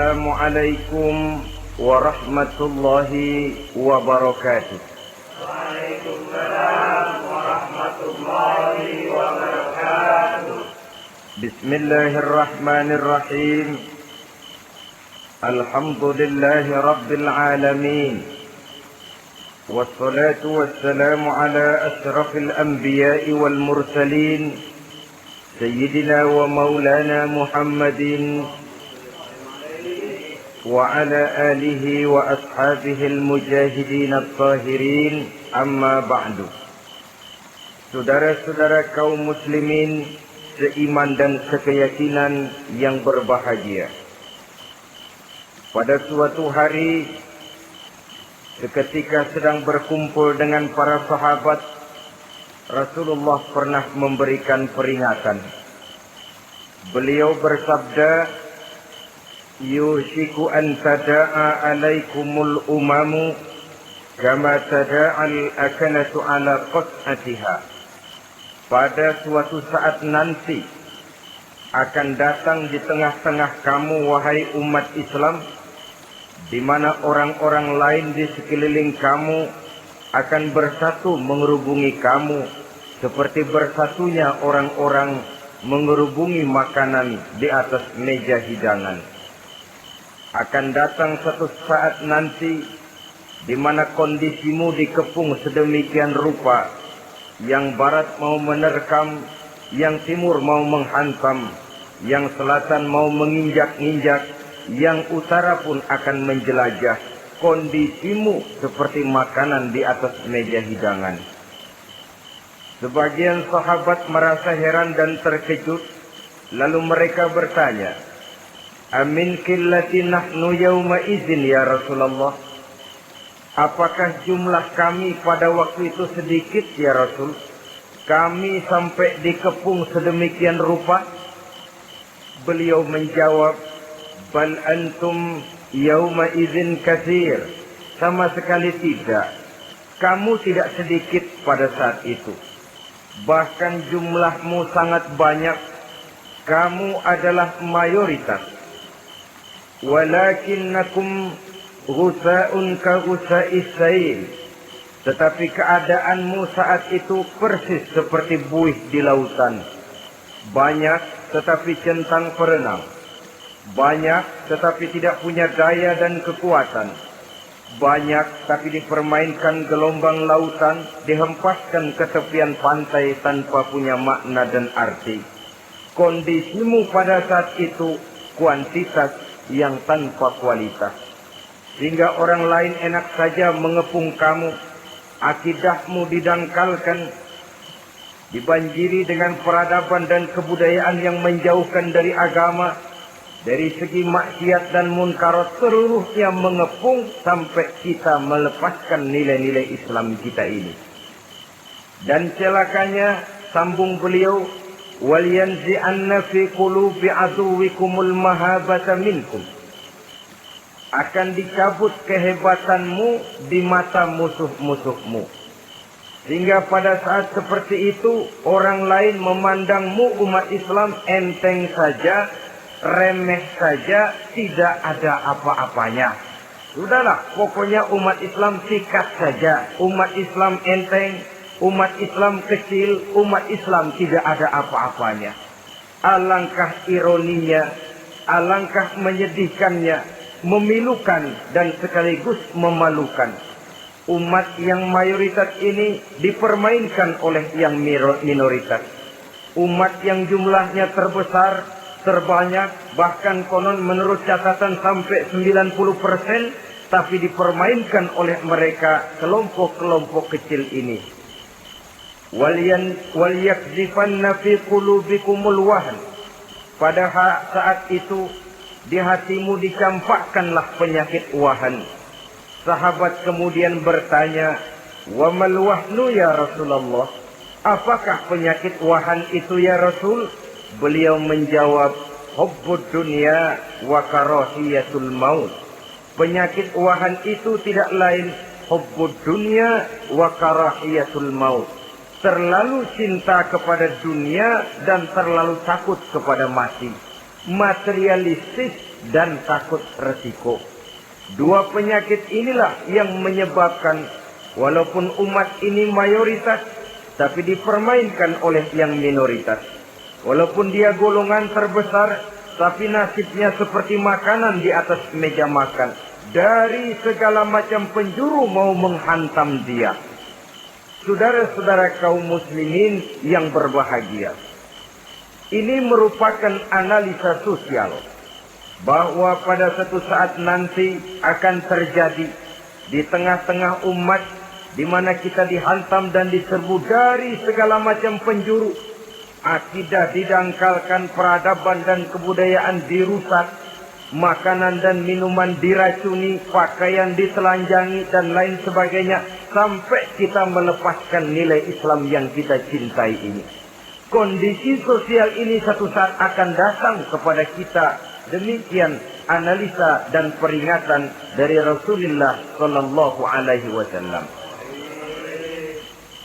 Assalamualaikum warahmatullahi wabarakatuh. Waalaikumsalam warahmatullahi wabarakatuh. Bismillahirrahmanirrahim. Alhamdulillahi rabbil alamin. Wassalatu wassalamu ala ashrafil anbiya'i wal mursalin, Sayyidina wa maulana Muhammadin wa ala alihi wa ashabihi al-mujahidin at-tahirin, amma ba'du. Saudara-saudara kaum muslimin seiman dan sekeyakinan yang berbahagia. Pada suatu hari ketika sedang berkumpul dengan para sahabat, Rasulullah pernah memberikan peringatan. Beliau bersabda, "Yushiku an tada'a alaikumul umamu kama tada'al akanatu ala qas'atiha." Pada suatu saat nanti akan datang di tengah-tengah kamu, wahai umat Islam, di mana orang-orang lain di sekeliling kamu akan bersatu mengerubungi kamu seperti bersatunya orang-orang mengerubungi makanan di atas meja hidangan. Akan datang satu saat nanti di mana kondisimu dikepung sedemikian rupa, yang barat mau menerkam, yang timur mau menghantam, yang selatan mau menginjak-injak, yang utara pun akan menjelajah. Kondisimu seperti makanan di atas meja hidangan. Sebagian sahabat merasa heran dan terkejut, lalu mereka bertanya, "Amin qillati nahnu yawma izin ya Rasulullah?" Apakah jumlah kami pada waktu itu sedikit ya Rasul? Kami sampai dikepung sedemikian rupa? Beliau menjawab, "Bal antum yauma idzin katsir." Sama sekali tidak. Kamu tidak sedikit pada saat itu. Bahkan jumlahmu sangat banyak. Kamu adalah mayoritas. Walakinnakum ghusa'un ka ghusa'is sail. Tetapi keadaanmu saat itu persis seperti buih di lautan. Banyak tetapi centang perenang. Banyak tetapi tidak punya daya dan kekuatan. Banyak tapi dipermainkan gelombang lautan, dihempaskan ke tepian pantai tanpa punya makna dan arti. Kondisimu pada saat itu kuantitas yang tanpa kualitas. Sehingga orang lain enak saja mengepung kamu. Akidahmu didangkalkan, dibanjiri dengan peradaban dan kebudayaan yang menjauhkan dari agama. Dari segi maksiat dan munkarat seluruhnya mengepung sampai kita melepaskan nilai-nilai Islam kita ini. Dan celakanya, sambung beliau, "Wal yanzi'anna fi qulubi aduwikumul mahabata minkum." Akan dicabut kehebatanmu di mata musuh-musuhmu. Sehingga pada saat seperti itu, orang lain memandangmu umat Islam enteng saja, remeh saja, tidak ada apa-apanya. Sudahlah, pokoknya umat Islam sikat saja. Umat Islam enteng, umat Islam kecil, umat Islam tidak ada apa-apanya. Alangkah ironinya, alangkah menyedihkannya, memilukan dan sekaligus memalukan. Umat yang mayoritas ini dipermainkan oleh yang minoritas. Umat yang jumlahnya terbesar, terbanyak, bahkan konon menurut catatan sampai 90%, tapi dipermainkan oleh mereka kelompok-kelompok kecil ini. Wal yakzifanna fi qulubikumul wahn. Pada saat itu di hatimu dicampakkanlah penyakit wahan. Sahabat kemudian bertanya, "Wa mal wahnu ya Rasulullah?" Apakah penyakit wahan itu ya Rasul? Beliau menjawab, "Hubbud dunya wa karahiyatul maut." Penyakit wahan itu tidak lain hubbud dunya wa karahiyatul maut. Terlalu cinta kepada dunia dan terlalu takut kepada mati. Materialistis dan takut resiko. Dua penyakit inilah yang menyebabkan walaupun umat ini mayoritas, tapi dipermainkan oleh yang minoritas. Walaupun dia golongan terbesar, tapi nasibnya seperti makanan di atas meja makan. Dari segala macam penjuru mau menghantam dia. Saudara-saudara kaum muslimin yang berbahagia, ini merupakan analisa sosial bahwa pada satu saat nanti akan terjadi di tengah-tengah umat di mana kita dihantam dan diserbu dari segala macam penjuru. Akidah didangkalkan, peradaban dan kebudayaan dirusak, makanan dan minuman diracuni, pakaian ditelanjangi dan lain sebagainya, sampai kita melepaskan nilai Islam yang kita cintai ini. Kondisi sosial ini satu saat akan datang kepada kita. Demikian analisa dan peringatan dari Rasulullah sallallahu alaihi wasallam.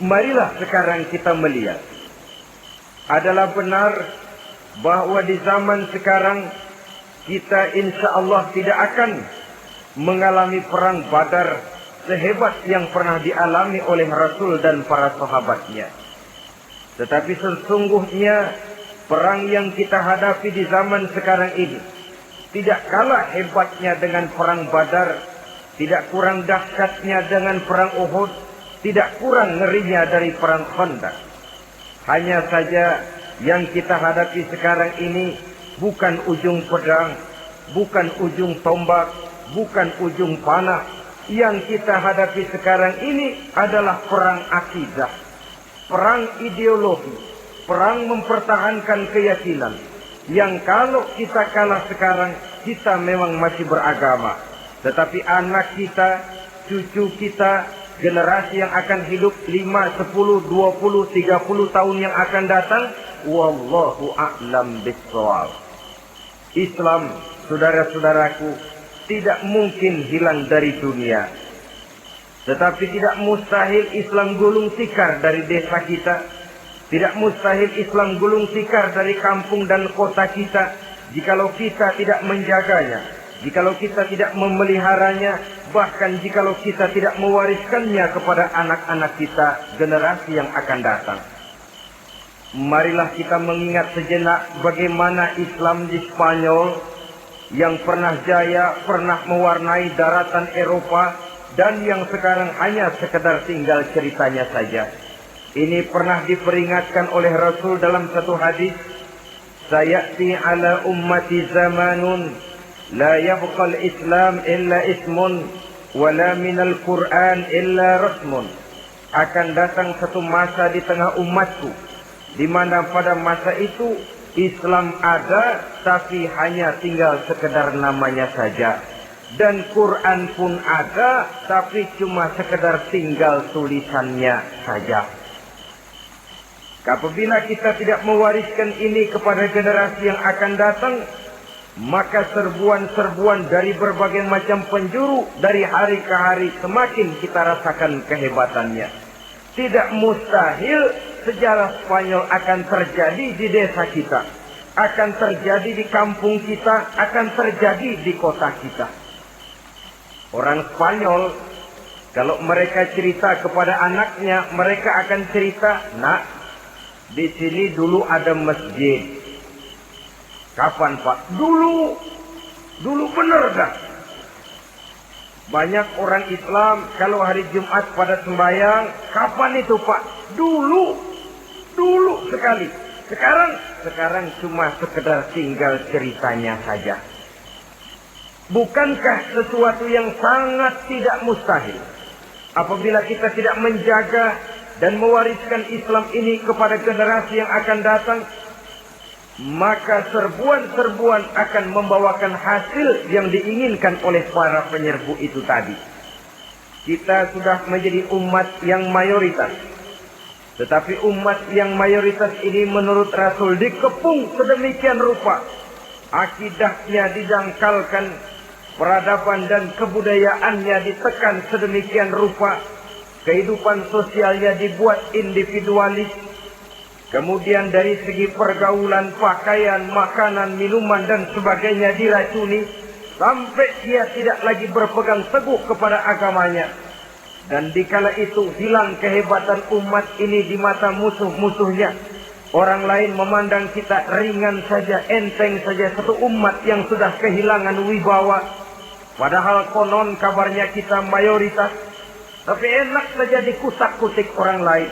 Marilah sekarang kita melihat, adalah benar bahwa di zaman sekarang kita insya Allah tidak akan mengalami perang Badar sehebat yang pernah dialami oleh Rasul dan para sahabatnya. Tetapi sesungguhnya perang yang kita hadapi di zaman sekarang ini tidak kalah hebatnya dengan perang Badar, tidak kurang dahsyatnya dengan perang Uhud, tidak kurang ngerinya dari perang Khandaq. Hanya saja yang kita hadapi sekarang ini bukan ujung pedang, bukan ujung tombak, bukan ujung panah. Yang kita hadapi sekarang ini adalah perang akidah, perang ideologi, perang mempertahankan keyakinan. Yang kalau kita kalah sekarang, kita memang masih beragama. Tetapi anak kita, cucu kita, generasi yang akan hidup 5, 10, 20, 30 tahun yang akan datang, wallahu a'lam bishawab. Islam, saudara-saudaraku, tidak mungkin hilang dari dunia. Tetapi tidak mustahil Islam gulung tikar dari desa kita. Tidak mustahil Islam gulung tikar dari kampung dan kota kita, jikalau kita tidak menjaganya, jikalau kita tidak memeliharanya, bahkan jikalau kita tidak mewariskannya kepada anak-anak kita, generasi yang akan datang. Marilah kita mengingat sejenak bagaimana Islam di Spanyol yang pernah jaya, pernah mewarnai daratan Eropa, dan yang sekarang hanya sekedar tinggal ceritanya saja. Ini pernah diperingatkan oleh Rasul dalam satu hadis, sayati ala ummati zamanun la yabqal Islam illa ismun wala minal Quran illa rasmun. Akan datang satu masa di tengah umatku di mana pada masa itu Islam ada tapi hanya tinggal sekedar namanya saja, dan Quran pun ada tapi cuma sekedar tinggal tulisannya saja. Apabila kita tidak mewariskan ini kepada generasi yang akan datang, maka serbuan-serbuan dari berbagai macam penjuru dari hari ke hari semakin kita rasakan kehebatannya. Tidak mustahil sejarah Spanyol akan terjadi di desa kita, akan terjadi di kampung kita, akan terjadi di kota kita. Orang Spanyol, kalau mereka cerita kepada anaknya, mereka akan cerita, nak, di sini dulu ada masjid. Kapan, Pak? Dulu benar dah. Banyak orang Islam kalau hari Jumat pada sembahyang, kapan itu, Pak? Dulu sekali. Sekarang cuma sekedar tinggal ceritanya saja. Bukankah sesuatu yang sangat tidak mustahil apabila kita tidak menjaga dan mewariskan Islam ini kepada generasi yang akan datang, maka serbuan-serbuan akan membawakan hasil yang diinginkan oleh para penyerbu itu tadi. Kita sudah menjadi umat yang mayoritas, tetapi umat yang mayoritas ini menurut Rasul dikepung sedemikian rupa, akidahnya didangkalkan, peradaban dan kebudayaannya ditekan sedemikian rupa, kehidupan sosialnya dibuat individualis, Kemudian dari segi pergaulan, pakaian, makanan, minuman dan sebagainya diracuni sampai dia tidak lagi berpegang teguh kepada agamanya. Dan dikala itu hilang kehebatan umat ini di mata musuh-musuhnya. Orang lain memandang kita ringan saja, enteng saja, satu umat yang sudah kehilangan wibawa. Padahal konon kabarnya kita mayoritas, tapi enak saja dikutak-kutik orang lain.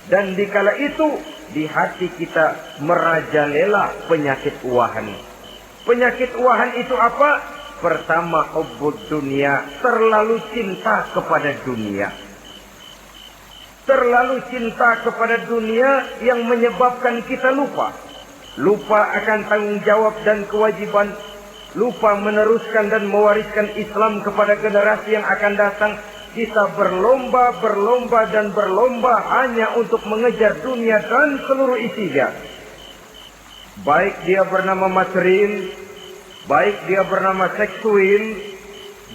Dan dikala itu di hati kita merajalela penyakit wahan. Penyakit wahan itu apa? Pertama, hubbud dunia, terlalu cinta kepada dunia. Terlalu cinta kepada dunia yang menyebabkan kita lupa. Lupa akan tanggung jawab dan kewajiban. Lupa meneruskan dan mewariskan Islam kepada generasi yang akan datang. Kita berlomba hanya untuk mengejar dunia dan seluruh isinya. Baik dia bernama material, baik dia bernama seksual,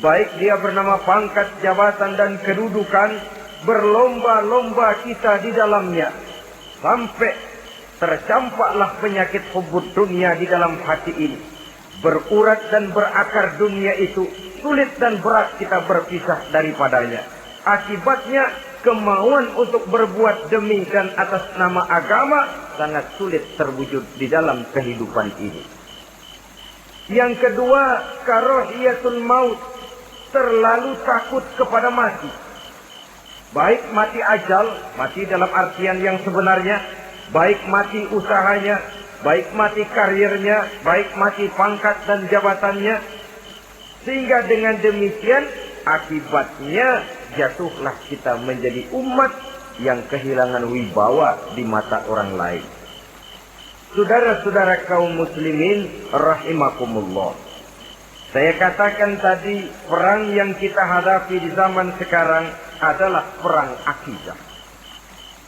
baik dia bernama pangkat, jabatan dan kedudukan, berlomba-lomba kita di dalamnya. Sampai tercampaklah penyakit hubbud dunia di dalam hati ini. Berurat dan berakar dunia itu, sulit dan berat kita berpisah daripadanya. Akibatnya kemauan untuk berbuat demi dan atas nama agama sangat sulit terwujud di dalam kehidupan ini. Yang kedua, karahiyatul maut, terlalu takut kepada mati. Baik mati ajal, mati dalam artian yang sebenarnya, baik mati usahanya, baik mati karirnya, baik mati pangkat dan jabatannya. Sehingga dengan demikian akibatnya jatuhlah kita menjadi umat yang kehilangan wibawa di mata orang lain. Saudara-saudara kaum muslimin rahimakumullah. Saya katakan tadi, perang yang kita hadapi di zaman sekarang adalah perang akidah.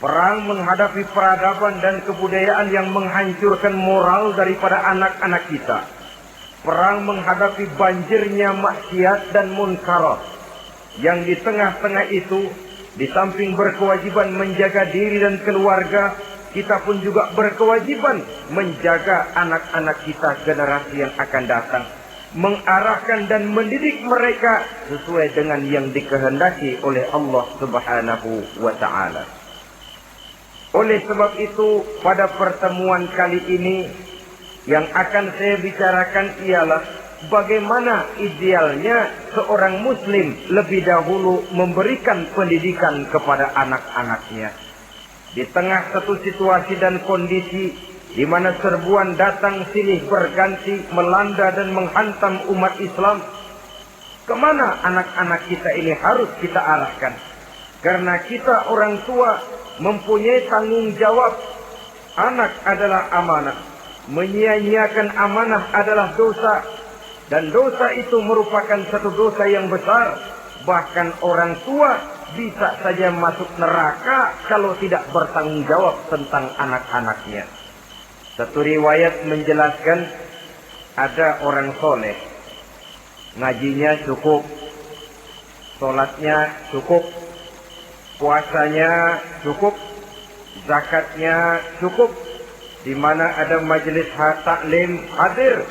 Perang menghadapi peradaban dan kebudayaan yang menghancurkan moral daripada anak-anak kita. Perang menghadapi banjirnya maksiat dan munkarat. Yang di tengah-tengah itu, di samping berkewajiban menjaga diri dan keluarga, kita pun juga berkewajiban menjaga anak-anak kita, generasi yang akan datang. Mengarahkan dan mendidik mereka sesuai dengan yang dikehendaki oleh Allah Subhanahu wa ta'ala. Oleh sebab itu, pada pertemuan kali ini yang akan saya bicarakan ialah bagaimana idealnya seorang muslim lebih dahulu memberikan pendidikan kepada anak-anaknya. Di tengah satu situasi dan kondisi di mana serbuan datang silih berganti melanda dan menghantam umat Islam, kemana anak-anak kita ini harus kita arahkan? Karena kita orang tua mempunyai tanggung jawab. Anak adalah amanah. Menyia-nyiakan amanah adalah dosa. Dan dosa itu merupakan satu dosa yang besar. Bahkan orang tua bisa saja masuk neraka kalau tidak bertanggung jawab tentang anak-anaknya. Satu riwayat menjelaskan ada orang soleh, ngajinya cukup, sholatnya cukup, puasanya cukup, zakatnya cukup, di mana ada majelis taklim hadir,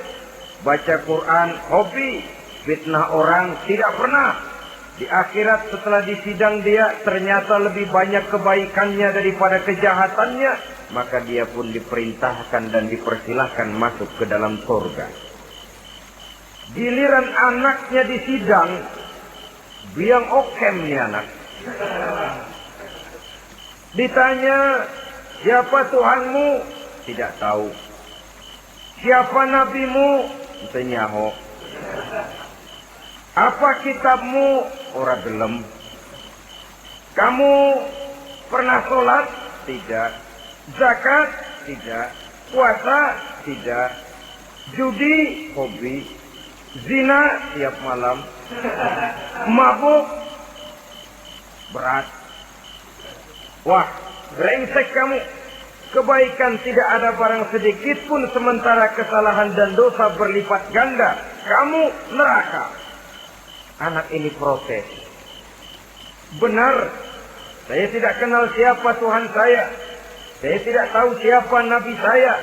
baca Quran hobi, fitnah orang tidak pernah. Di akhirat setelah disidang dia ternyata lebih banyak kebaikannya daripada kejahatannya, maka dia pun diperintahkan dan dipersilahkan masuk ke dalam surga. Giliran anaknya disidang, biang okem nih anak. Ditanya, siapa Tuhanmu? Tidak tahu. Siapa nabimu? Nyaho. Apa kitabmu? Ora gelem. Kamu pernah sholat? Tidak. Zakat? Tidak. Puasa? Tidak. Judi? Hobi. Zina? Tiap malam. Mabuk? Berat. Wah, brengsek kamu. Kebaikan tidak ada barang sedikit pun, sementara kesalahan dan dosa berlipat ganda. Kamu neraka. Anak ini protes. Benar, saya tidak kenal siapa Tuhan saya. Saya tidak tahu siapa nabi saya.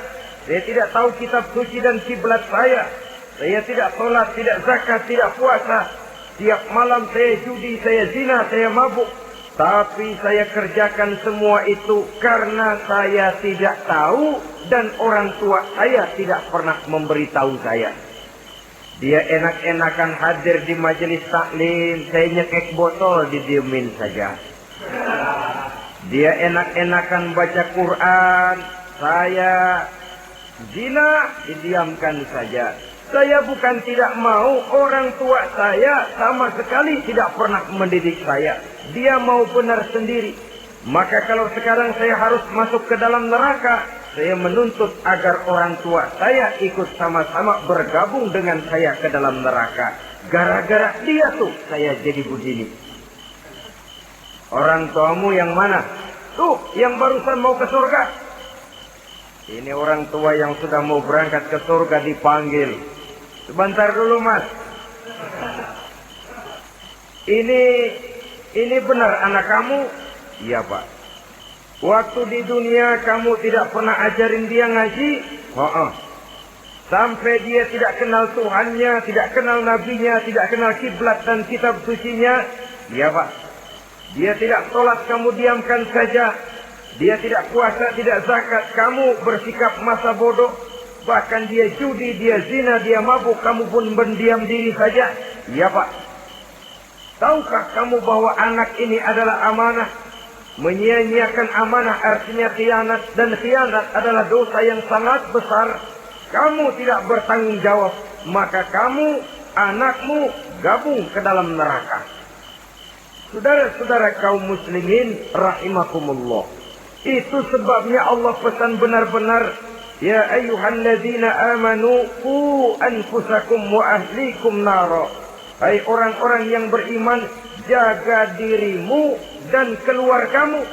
Saya tidak tahu kitab suci dan kiblat saya. Saya tidak sholat, tidak zakat, tidak puasa. Tiap malam saya judi, saya zina, saya mabuk. Tapi saya kerjakan semua itu karena saya tidak tahu dan orang tua saya tidak pernah memberitahu saya. Dia enak-enakan hadir di majelis taklim, saya nyekek botol, didiemin saja. Dia enak-enakan baca Quran, saya zina, didiamkan saja. Saya bukan tidak mau, orang tua saya sama sekali tidak pernah mendidik saya. Dia mau benar sendiri. Maka kalau sekarang saya harus masuk ke dalam neraka, saya menuntut agar orang tua saya ikut sama-sama bergabung dengan saya ke dalam neraka. Gara-gara dia tuh saya jadi begini. Orang tuamu yang mana? Tuh, yang barusan mau ke surga. Ini orang tua yang sudah mau berangkat ke surga dipanggil. Sebentar dulu, Mas. Ini benar anak kamu? Iya, Pak. Waktu di dunia kamu tidak pernah ajarin dia ngaji? Sampai dia tidak kenal Tuhannya, tidak kenal nabinya, tidak kenal kiblat dan kitab sucinya? Iya, Pak. Dia tidak sholat, kamu diamkan saja. Dia tidak puasa, tidak zakat, kamu bersikap masa bodoh. Bahkan dia judi, dia zina, dia mabuk, kamu pun berdiam diri saja. Iya, Pak. Tahukah kamu bahwa anak ini adalah amanah? Menyia-nyiakan amanah artinya khianat. Dan khianat adalah dosa yang sangat besar. Kamu tidak bertanggung jawab. Maka kamu, anakmu, gabung ke dalam neraka. Saudara-saudara kaum muslimin rahimakumullah. Itu sebabnya Allah pesan benar-benar. Ya ayyuhalladzina amanu qu anfusakum wa ahlikum nara. Hai orang-orang yang beriman, jaga dirimu dan keluargamu.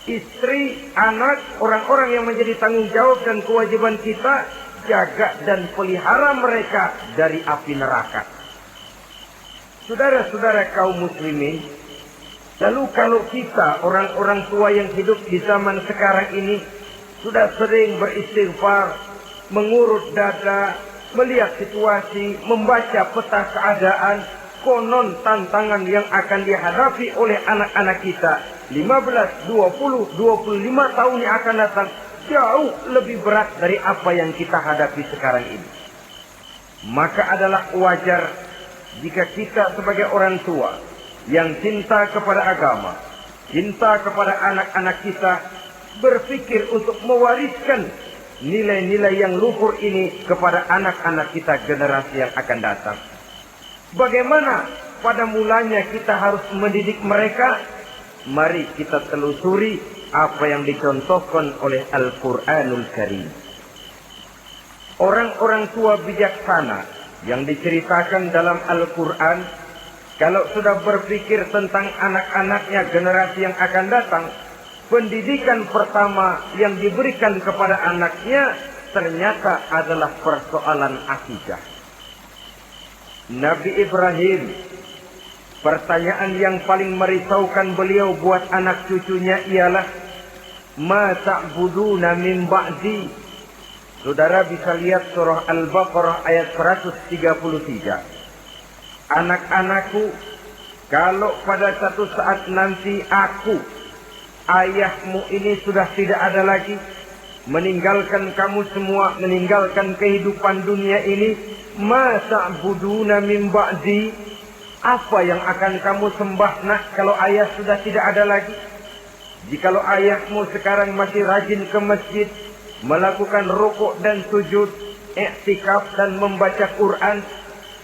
Istri, anak, orang-orang yang menjadi tanggung jawab dan kewajiban kita, jaga dan pelihara mereka dari api neraka. Saudara-saudara kaum muslimin, lalu kalau kita orang-orang tua yang hidup di zaman sekarang ini sudah sering beristighfar, mengurut dada, melihat situasi, membaca peta keadaan, konon tantangan yang akan dihadapi oleh anak-anak kita 15, 20, 25 tahun yang akan datang jauh lebih berat dari apa yang kita hadapi sekarang ini. Maka adalah wajar jika kita sebagai orang tua yang cinta kepada agama, cinta kepada anak-anak kita, berpikir untuk mewariskan nilai-nilai yang luhur ini kepada anak-anak kita generasi yang akan datang. Bagaimana pada mulanya kita harus mendidik mereka? Mari kita telusuri apa yang dicontohkan oleh Al-Quranul Karim. Orang-orang tua bijaksana yang diceritakan dalam Al-Quran, kalau sudah berpikir tentang anak-anaknya generasi yang akan datang, pendidikan pertama yang diberikan kepada anaknya ternyata adalah persoalan akidah. Nabi Ibrahim, pertanyaan yang paling merisaukan beliau buat anak cucunya ialah ma ta'buduna min ba'di. Saudara bisa lihat surah Al-Baqarah ayat 133. Anak-anakku, kalau pada satu saat nanti aku, ayahmu ini sudah tidak ada lagi, meninggalkan kamu semua, meninggalkan kehidupan dunia ini, ma ta'buduna min ba'di, apa yang akan kamu sembah nak kalau ayah sudah tidak ada lagi? Jikalau ayahmu sekarang masih rajin ke masjid, melakukan rukuk dan sujud, i'tikaf dan membaca Quran,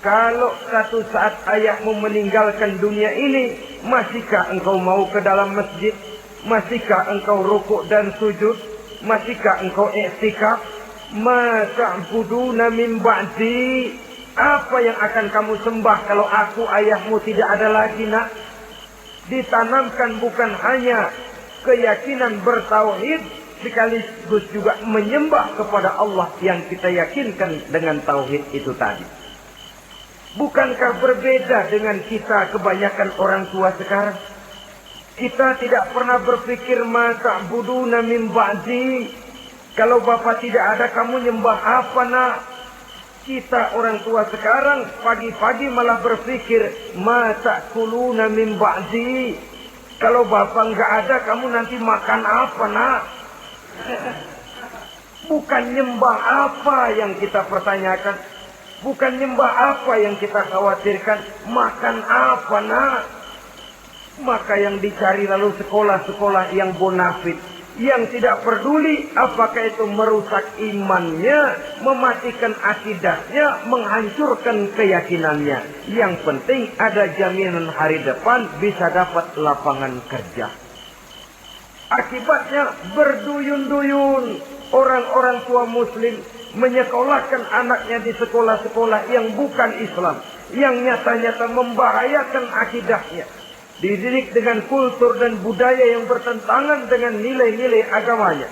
kalau satu saat ayahmu meninggalkan dunia ini, masihkah engkau mau ke dalam masjid? Masihkah engkau rukuk dan sujud? Masihkah engkau i'tikaf? Ma ta'buduna min ba'di, apa yang akan kamu sembah kalau aku ayahmu tidak ada lagi nak? Ditanamkan bukan hanya keyakinan bertauhid, sekaligus juga menyembah kepada Allah yang kita yakinkan dengan tauhid itu tadi. Bukankah berbeda dengan kita kebanyakan orang tua sekarang? Kita tidak pernah berpikir ma ta'buduna min ba'di. Kalau bapak tidak ada, kamu nyembah apa nak? Kita orang tua sekarang pagi-pagi malah berpikir ma ta'kuluna min ba'di. Kalau bapak nggak ada, kamu nanti makan apa nak? Bukan nyembah apa yang kita pertanyakan, bukan nyembah apa yang kita khawatirkan, makan apa nak? Maka yang dicari lalu sekolah-sekolah yang bonafit, yang tidak peduli apakah itu merusak imannya, mematikan akidahnya, menghancurkan keyakinannya. Yang penting ada jaminan hari depan bisa dapat lapangan kerja. Akibatnya berduyun-duyun orang-orang tua muslim menyekolahkan anaknya di sekolah-sekolah yang bukan Islam, yang nyata-nyata membahayakan akidahnya. Dididik dengan kultur dan budaya yang bertentangan dengan nilai-nilai agamanya.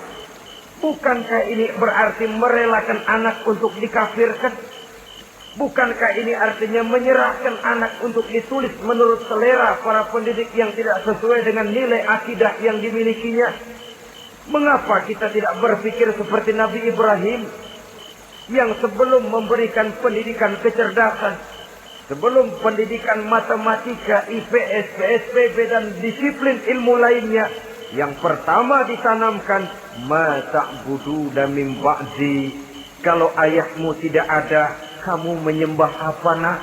Bukankah ini berarti merelakan anak untuk dikafirkan? Bukankah ini artinya menyerahkan anak untuk ditulis menurut selera para pendidik yang tidak sesuai dengan nilai akidah yang dimilikinya? Mengapa kita tidak berpikir seperti Nabi Ibrahim yang sebelum memberikan pendidikan kecerdasan, sebelum pendidikan matematika, IPS, PSBB dan disiplin ilmu lainnya, yang pertama ditanamkan ma ta'buduna min ba'di. Kalau ayahmu tidak ada, kamu menyembah apa nak?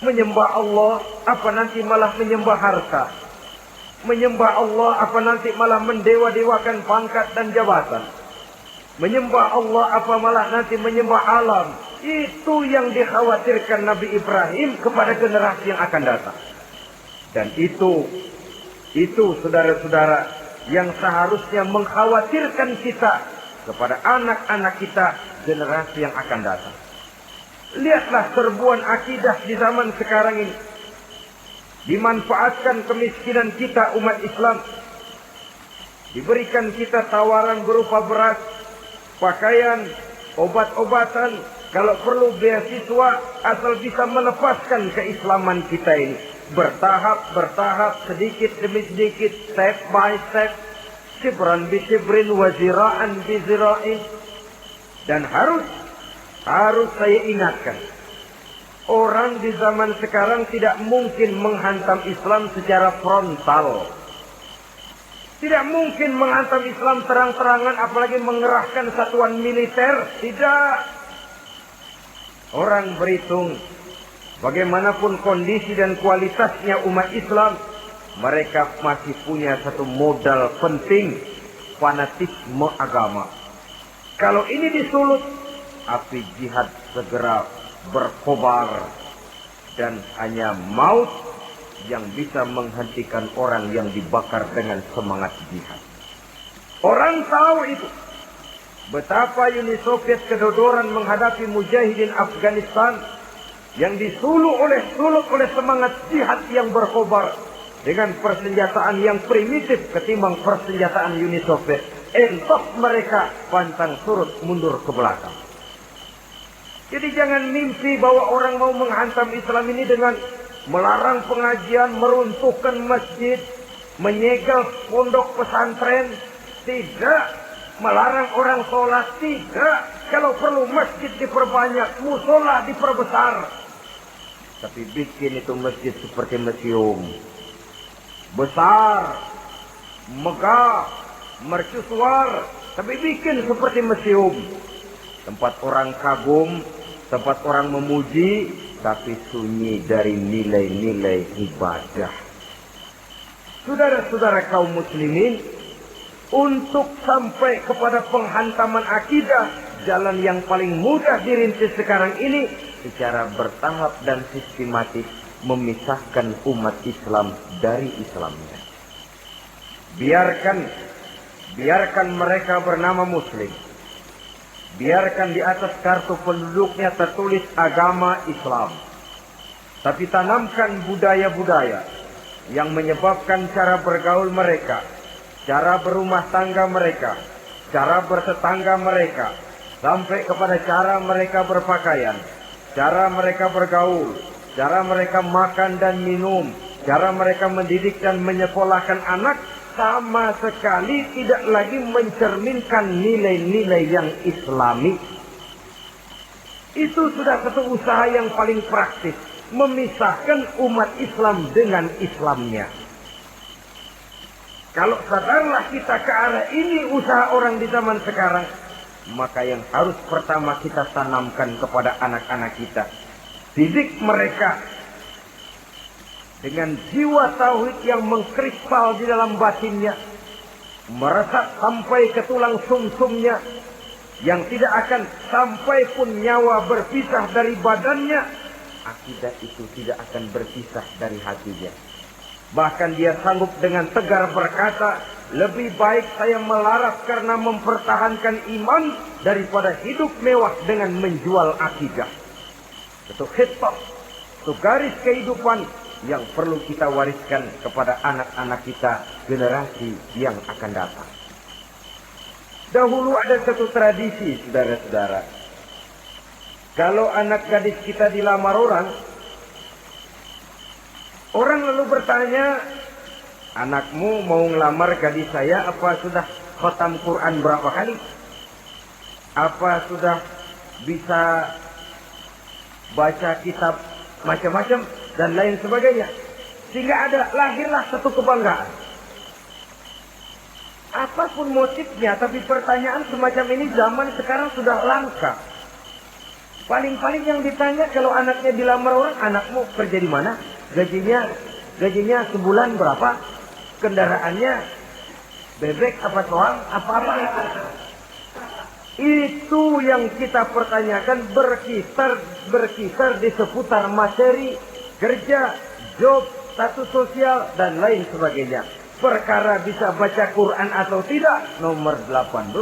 Menyembah Allah, apa nanti malah menyembah harta? Menyembah Allah, apa nanti malah mendewa-dewakan pangkat dan jabatan? Menyembah Allah, apa malah nanti menyembah alam? Itu yang dikhawatirkan Nabi Ibrahim kepada generasi yang akan datang. Dan itu saudara-saudara yang seharusnya mengkhawatirkan kita kepada anak-anak kita, generasi yang akan datang. Lihatlah serbuan akidah di zaman sekarang ini. Dimanfaatkan kemiskinan kita umat Islam. Diberikan kita tawaran berupa beras, pakaian, obat-obatan, kalau perlu beasiswa, asal bisa melepaskan keislaman kita ini. Bertahap, sedikit demi sedikit, step by step, shibran bi shibrin wa zira'an bi zira'in. Dan harus saya ingatkan, orang di zaman sekarang tidak mungkin menghantam Islam secara frontal. Tidak mungkin menghantam Islam terang-terangan, apalagi mengerahkan satuan militer. Tidak. Orang berhitung bagaimanapun kondisi dan kualitasnya umat Islam, mereka masih punya satu modal penting, fanatisme agama. Kalau ini disulut, api jihad segera berkobar dan hanya maut yang bisa menghentikan orang yang dibakar dengan semangat jihad. Orang tahu itu. Betapa Uni Soviet kedodoran menghadapi mujahidin Afghanistan yang disulut oleh semangat jihad yang berkobar dengan persenjataan yang primitif ketimbang persenjataan Uni Soviet. Entok mereka pantang surut mundur ke belakang. Jadi jangan mimpi bahwa orang mau menghantam Islam ini dengan melarang pengajian, meruntuhkan masjid, menyegel pondok pesantren. Tidak. Melarang orang sholat. Tidak. Kalau perlu masjid diperbanyak, musola diperbesar. Tapi bikin itu masjid seperti museum. Besar, megah, mercusuar. Tapi bikin seperti museum. Tempat orang kagum, tempat orang memuji, tapi sunyi dari nilai-nilai ibadah. Saudara-saudara kaum muslimin, untuk sampai kepada penghantaman akidah, jalan yang paling mudah dirintis sekarang ini secara bertahap dan sistematis memisahkan umat Islam dari Islamnya. Biarkan mereka bernama Muslim. Biarkan di atas kartu penduduknya tertulis agama Islam. Tapi tanamkan budaya-budaya yang menyebabkan cara bergaul mereka, cara berumah tangga mereka, cara bertetangga mereka, sampai kepada cara mereka berpakaian, cara mereka bergaul, cara mereka makan dan minum, Cara mereka mendidik dan menyekolahkan anak sama sekali tidak lagi mencerminkan nilai-nilai yang islami. Itu sudah satu usaha yang paling praktis, memisahkan umat Islam dengan Islamnya. Kalau sadarlah kita ke arah ini usaha orang di zaman sekarang, maka yang harus pertama kita tanamkan kepada anak-anak kita, didik mereka dengan jiwa tauhid yang mengkrispal di dalam batinnya, meresap sampai ke tulang sumsumnya, yang tidak akan sampai pun nyawa berpisah dari badannya, akidah itu tidak akan berpisah dari hatinya. Bahkan dia sanggup dengan tegar berkata, lebih baik saya melarat karena mempertahankan iman daripada hidup mewah dengan menjual akidah. Itu khitab, itu garis kehidupan yang perlu kita wariskan kepada anak-anak kita, generasi yang akan datang. Dahulu ada satu tradisi, saudara-saudara. Kalau anak gadis kita dilamar orang lalu bertanya, anakmu mau ngelamar gadis saya, apa sudah khatam Quran berapa kali? Apa sudah bisa baca kitab macam-macam dan lain sebagainya? Sehingga lahirlah satu kebanggaan. Apapun motifnya, tapi pertanyaan semacam ini zaman sekarang sudah langka. Paling-paling yang ditanya kalau anaknya dilamar orang, anakmu kerja di mana? Gajinya sebulan berapa? Kendaraannya bebek apa soang? Apa-apa? Itu yang kita pertanyakan, berkisar di seputar materi, kerja, job, status sosial, dan lain sebagainya. Perkara bisa baca Quran atau tidak, nomor 18.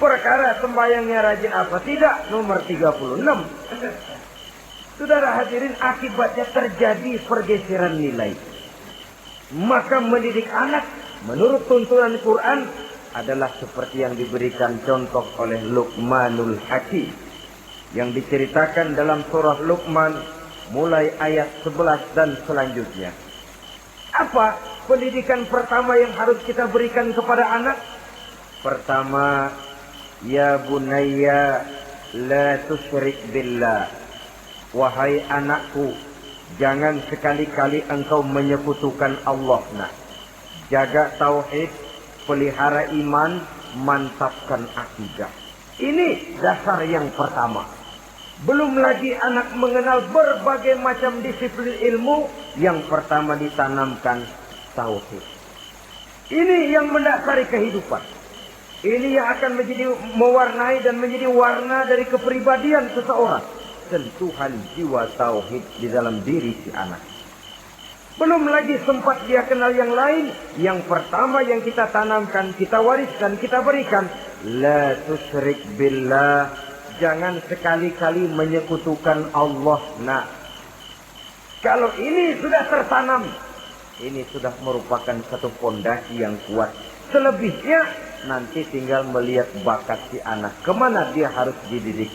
Perkara sembahyangnya rajin apa tidak, nomor 36. Saudara hadirin, akibatnya terjadi pergeseran nilai. Maka mendidik anak menurut tuntunan Quran adalah seperti yang diberikan contoh oleh Luqmanul Hakim, yang diceritakan dalam surah Luqman mulai ayat 11 dan selanjutnya. Apa pendidikan pertama yang harus kita berikan kepada anak? Pertama, ya bunayya la tusyrik billah. Wahai anakku, jangan sekali-kali engkau menyekutukan Allah. Nah, jaga tauhid, pelihara iman, mantapkan akidah. Ini dasar yang pertama. Belum lagi anak mengenal berbagai macam disiplin ilmu, yang pertama ditanamkan tauhid. Ini yang mendasari kehidupan. Ini yang akan menjadi mewarnai dan menjadi warna dari kepribadian seseorang. Sentuhan jiwa tauhid di dalam diri si anak. Belum lagi sempat dia kenal yang lain. Yang pertama yang kita tanamkan, kita wariskan, kita berikan, la tusyrik billah. Jangan sekali-kali menyekutukan Allah. Nah, kalau ini sudah tertanam, ini sudah merupakan satu fondasi yang kuat. Selebihnya nanti tinggal melihat bakat si anak, kemana dia harus dididik.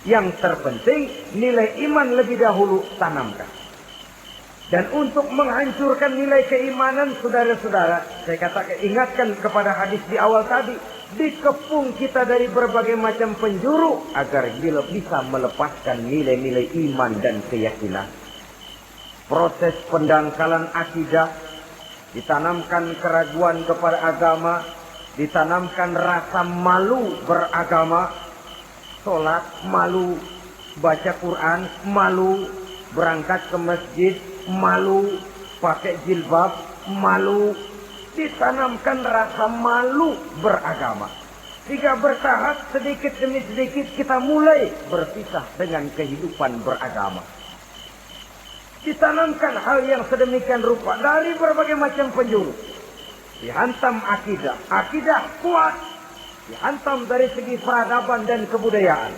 Yang terpenting nilai iman lebih dahulu tanamkan. Dan untuk menghancurkan nilai keimanan, saudara-saudara, saya katakan, ingatkan kepada hadis di awal tadi, dikepung kita dari berbagai macam penjuru agar bisa melepaskan nilai-nilai iman dan keyakinan. Proses pendangkalan akidah, ditanamkan keraguan kepada agama, ditanamkan rasa malu beragama. Sholat malu, baca Quran malu, berangkat ke masjid malu, pakai jilbab malu. Ditanamkan rasa malu beragama. Jika bertahap sedikit demi sedikit kita mulai berpisah dengan kehidupan beragama. Ditanamkan hal yang sedemikian rupa dari berbagai macam penjuru. Dihantam akidah, akidah kuat. Dihantam dari segi peradaban dan kebudayaan.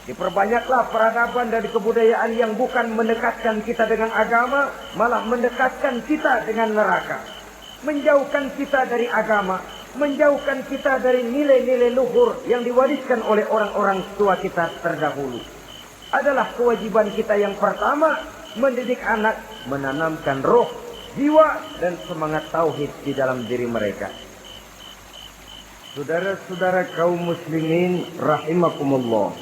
Diperbanyaklah peradaban dan kebudayaan yang bukan mendekatkan kita dengan agama, malah mendekatkan kita dengan neraka. Menjauhkan kita dari agama, menjauhkan kita dari nilai-nilai luhur yang diwariskan oleh orang-orang tua kita terdahulu. Adalah kewajiban kita yang pertama, mendidik anak, menanamkan roh, jiwa, dan semangat tauhid di dalam diri mereka. Saudara-saudara kaum muslimin rahimakumullah.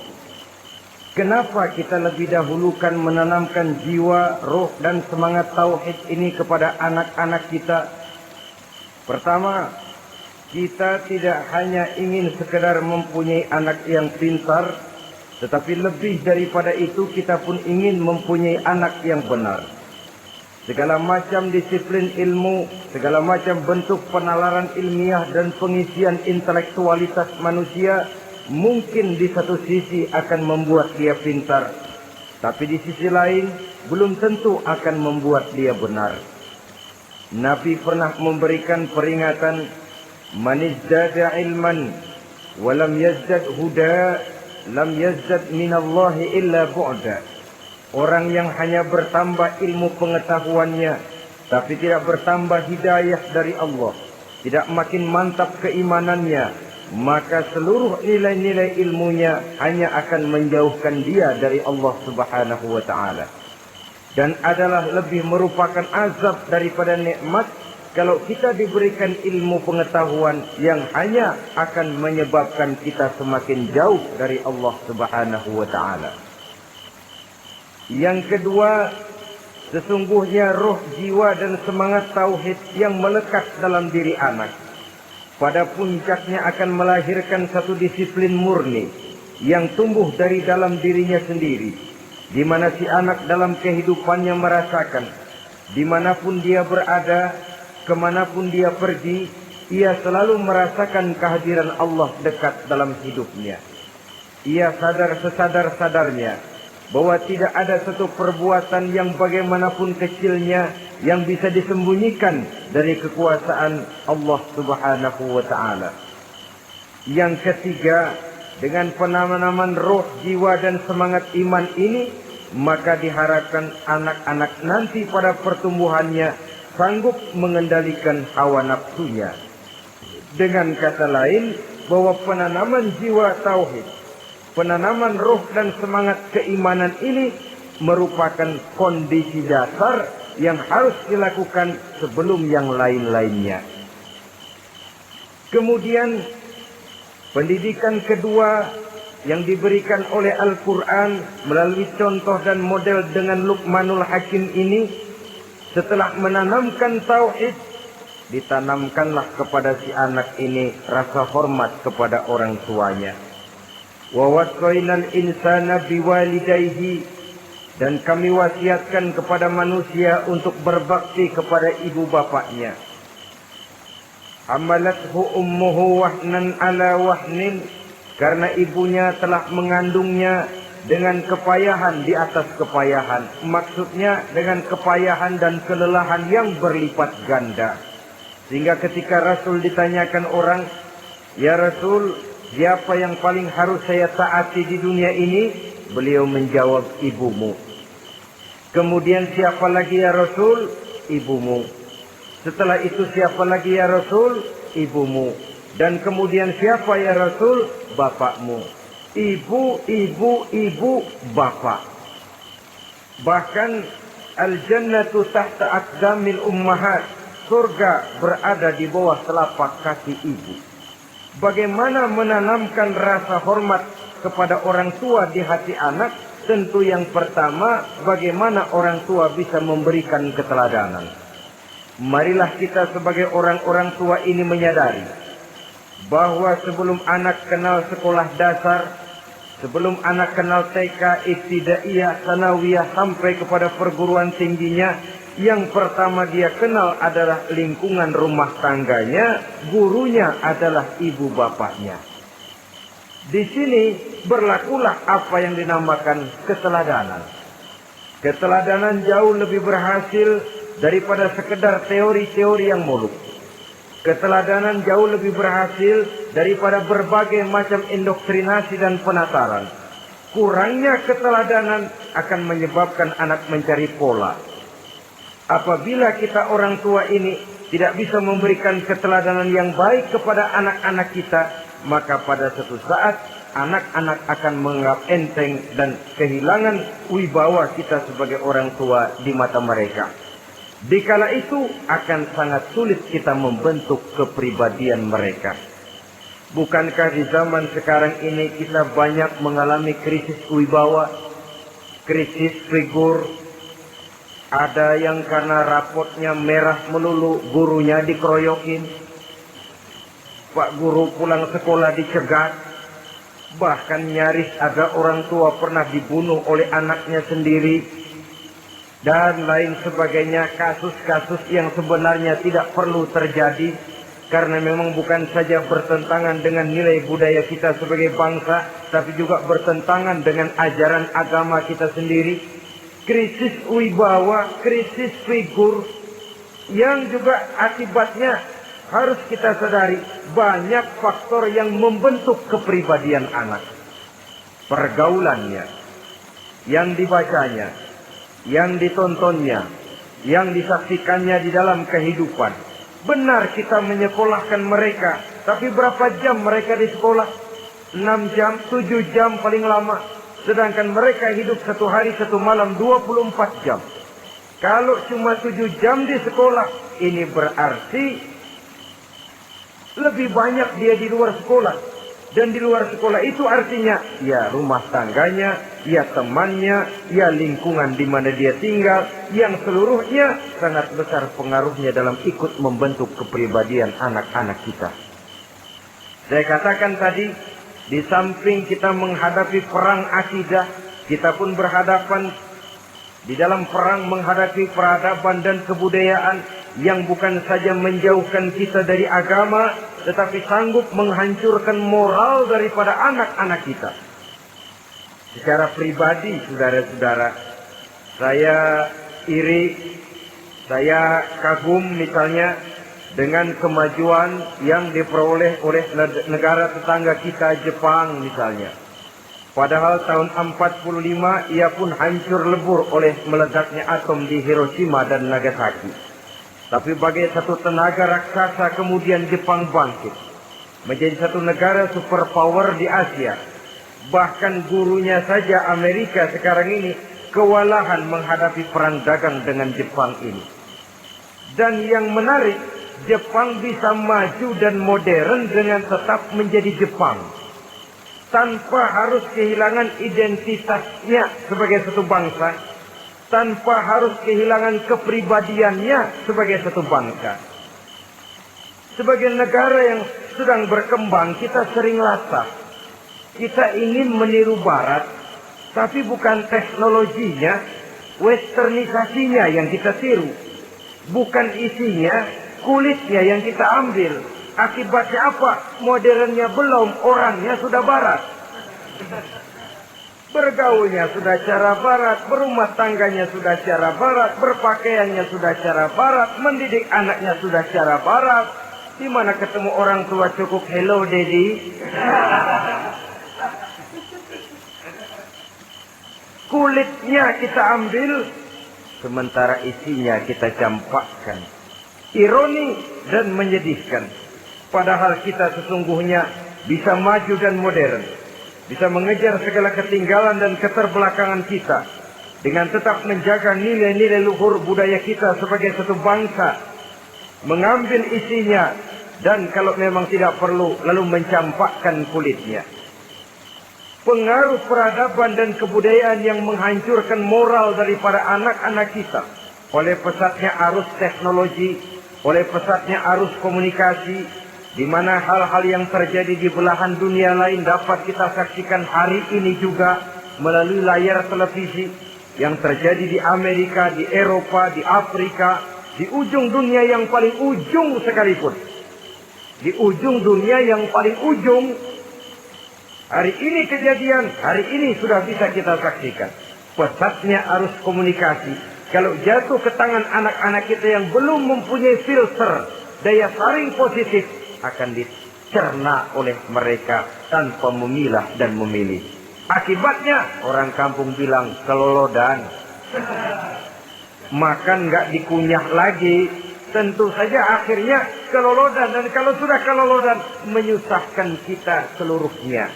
Kenapa kita lebih dahulukan menanamkan jiwa, roh, dan semangat tauhid ini kepada anak-anak kita? Pertama, kita tidak hanya ingin sekedar mempunyai anak yang pintar, tetapi lebih daripada itu kita pun ingin mempunyai anak yang benar. Segala macam disiplin ilmu, segala macam bentuk penalaran ilmiah dan pengisian intelektualitas manusia mungkin di satu sisi akan membuat dia pintar, tapi di sisi lain belum tentu akan membuat dia benar. Nabi pernah memberikan peringatan, man izdada ilman wa lam yazdad huda lam yazdad minallahi illa bu'da. Orang yang hanya bertambah ilmu pengetahuannya tapi tidak bertambah hidayah dari Allah, tidak makin mantap keimanannya, maka seluruh nilai-nilai ilmunya hanya akan menjauhkan dia dari Allah Subhanahu wa taala. Dan adalah lebih merupakan azab daripada nikmat kalau kita diberikan ilmu pengetahuan yang hanya akan menyebabkan kita semakin jauh dari Allah Subhanahu wa taala. Yang kedua, sesungguhnya roh, jiwa, dan semangat tauhid yang melekat dalam diri anak pada puncaknya akan melahirkan satu disiplin murni yang tumbuh dari dalam dirinya sendiri, di mana si anak dalam kehidupannya merasakan dimanapun dia berada, kemanapun dia pergi, ia selalu merasakan kehadiran Allah dekat dalam hidupnya. Ia sadar sesadar-sadarnya bahwa tidak ada satu perbuatan yang bagaimanapun kecilnya yang bisa disembunyikan dari kekuasaan Allah Subhanahu wa taala. Yang ketiga, dengan penanaman roh, jiwa, dan semangat iman ini, maka diharapkan anak-anak nanti pada pertumbuhannya sanggup mengendalikan hawa nafsunya. Dengan kata lain, bahwa penanaman jiwa tauhid, penanaman roh dan semangat keimanan ini merupakan kondisi dasar yang harus dilakukan sebelum yang lain-lainnya. Kemudian pendidikan kedua yang diberikan oleh Al-Quran melalui contoh dan model dengan Luqmanul Hakim ini, setelah menanamkan tauhid, ditanamkanlah kepada si anak ini rasa hormat kepada orang tuanya. Wa wasainal insana biwalidayhi, dan kami wasiatkan kepada manusia untuk berbakti kepada ibu bapaknya. Amalathu ummuhu wahnan ala wahnin, karena ibunya telah mengandungnya dengan kepayahan di atas kepayahan. Maksudnya dengan kepayahan dan kelelahan yang berlipat ganda. Sehingga ketika Rasul ditanyakan orang, "Ya Rasul, siapa yang paling harus saya taati di dunia ini?" Beliau menjawab, "Ibumu." Kemudian, "Siapa lagi ya Rasul?" "Ibumu." Setelah itu, "Siapa lagi ya Rasul?" "Ibumu." Dan kemudian, "Siapa ya Rasul?" "Bapakmu." Ibu, ibu, ibu, bapak. Bahkan al-jannatu tahta aqdamil ummahat, surga berada di bawah telapak kaki ibu. Bagaimana menanamkan rasa hormat kepada orang tua di hati anak? Tentu yang pertama, bagaimana orang tua bisa memberikan keteladanan. Marilah kita sebagai orang-orang tua ini menyadari bahwa sebelum anak kenal sekolah dasar, sebelum anak kenal TK, ibtidaiyah, sanawiyah, sampai kepada perguruan tingginya, yang pertama dia kenal adalah lingkungan rumah tangganya, gurunya adalah ibu bapaknya. Di sini berlakulah apa yang dinamakan keteladanan. Keteladanan jauh lebih berhasil daripada sekedar teori-teori yang muluk. Keteladanan jauh lebih berhasil daripada berbagai macam indoktrinasi dan penataran. Kurangnya keteladanan akan menyebabkan anak mencari pola. Apabila kita orang tua ini tidak bisa memberikan keteladanan yang baik kepada anak-anak kita, maka pada suatu saat anak-anak akan menganggap enteng dan kehilangan wibawa kita sebagai orang tua di mata mereka. Dikala itu akan sangat sulit kita membentuk kepribadian mereka. Bukankah di zaman sekarang ini kita banyak mengalami krisis wibawa, krisis figur? Ada yang karena rapotnya merah melulu, gurunya dikeroyokin. Pak guru pulang sekolah dicegat. Bahkan nyaris ada orang tua pernah dibunuh oleh anaknya sendiri. Dan lain sebagainya, kasus-kasus yang sebenarnya tidak perlu terjadi. Karena memang bukan saja bertentangan dengan nilai budaya kita sebagai bangsa, tapi juga bertentangan dengan ajaran agama kita sendiri. Krisis wibawa, krisis figur, yang juga akibatnya harus kita sadari banyak faktor yang membentuk kepribadian anak. Pergaulannya, yang dibacanya, yang ditontonnya, yang disaksikannya di dalam kehidupan. Benar kita menyekolahkan mereka, tapi berapa jam mereka di sekolah? 6 jam, 7 jam paling lama. Sedangkan mereka hidup satu hari satu malam 24 jam. Kalau cuma 7 jam di sekolah, ini berarti lebih banyak dia di luar sekolah. Dan di luar sekolah itu artinya ya rumah tangganya, ya temannya, ya lingkungan di mana dia tinggal, yang seluruhnya sangat besar pengaruhnya dalam ikut membentuk kepribadian anak-anak kita. Saya katakan tadi, di samping kita menghadapi perang akidah, kita pun berhadapan di dalam perang menghadapi peradaban dan kebudayaan yang bukan saja menjauhkan kita dari agama, tetapi sanggup menghancurkan moral daripada anak-anak kita. Secara pribadi, saudara-saudara, saya iri, saya kagum misalnya dengan kemajuan yang diperoleh oleh negara tetangga kita, Jepang misalnya. Padahal tahun 45 ia pun hancur lebur oleh meledaknya atom di Hiroshima dan Nagasaki. Tapi bagai satu tenaga raksasa kemudian Jepang bangkit. Menjadi satu negara superpower di Asia. Bahkan gurunya saja Amerika sekarang ini kewalahan menghadapi perang dagang dengan Jepang ini. Dan yang menarik, Jepang bisa maju dan modern dengan tetap menjadi Jepang. Tanpa harus kehilangan identitasnya sebagai satu bangsa. Tanpa harus kehilangan kepribadiannya sebagai satu bangsa. Sebagai negara yang sedang berkembang, kita sering latah. Kita ingin meniru Barat, tapi bukan teknologinya, westernisasinya yang kita tiru. Bukan isinya, kulitnya yang kita ambil. Akibatnya apa? Modernnya belum, orangnya sudah Barat. Bergaulnya sudah cara Barat, berumah tangganya sudah cara Barat, berpakaiannya sudah cara Barat, mendidik anaknya sudah cara Barat. Di mana ketemu orang tua cukup hello daddy. Kulitnya kita ambil, sementara isinya kita campakkan. Ironi dan menyedihkan. Padahal kita sesungguhnya bisa maju dan modern. Bisa mengejar segala ketinggalan dan keterbelakangan kita. Dengan tetap menjaga nilai-nilai luhur budaya kita sebagai satu bangsa. Mengambil isinya. Dan kalau memang tidak perlu, lalu mencampakkan kulitnya. Pengaruh peradaban dan kebudayaan yang menghancurkan moral daripada anak-anak kita. Oleh pesatnya arus teknologi. Oleh pesatnya arus komunikasi. Di mana hal-hal yang terjadi di belahan dunia lain dapat kita saksikan hari ini juga melalui layar televisi. Yang terjadi di Amerika, di Eropa, di Afrika, di ujung dunia yang paling ujung sekalipun. Di ujung dunia yang paling ujung. Hari ini kejadian, hari ini sudah bisa kita saksikan. Pesatnya arus komunikasi. Kalau jatuh ke tangan anak-anak kita yang belum mempunyai filter, daya saring positif, akan dicerna oleh mereka tanpa memilah dan memilih. Akibatnya orang kampung bilang kelolodan. Makan nggak dikunyah lagi. Tentu saja akhirnya kelolodan. Dan kalau sudah kelolodan, menyusahkan kita seluruhnya.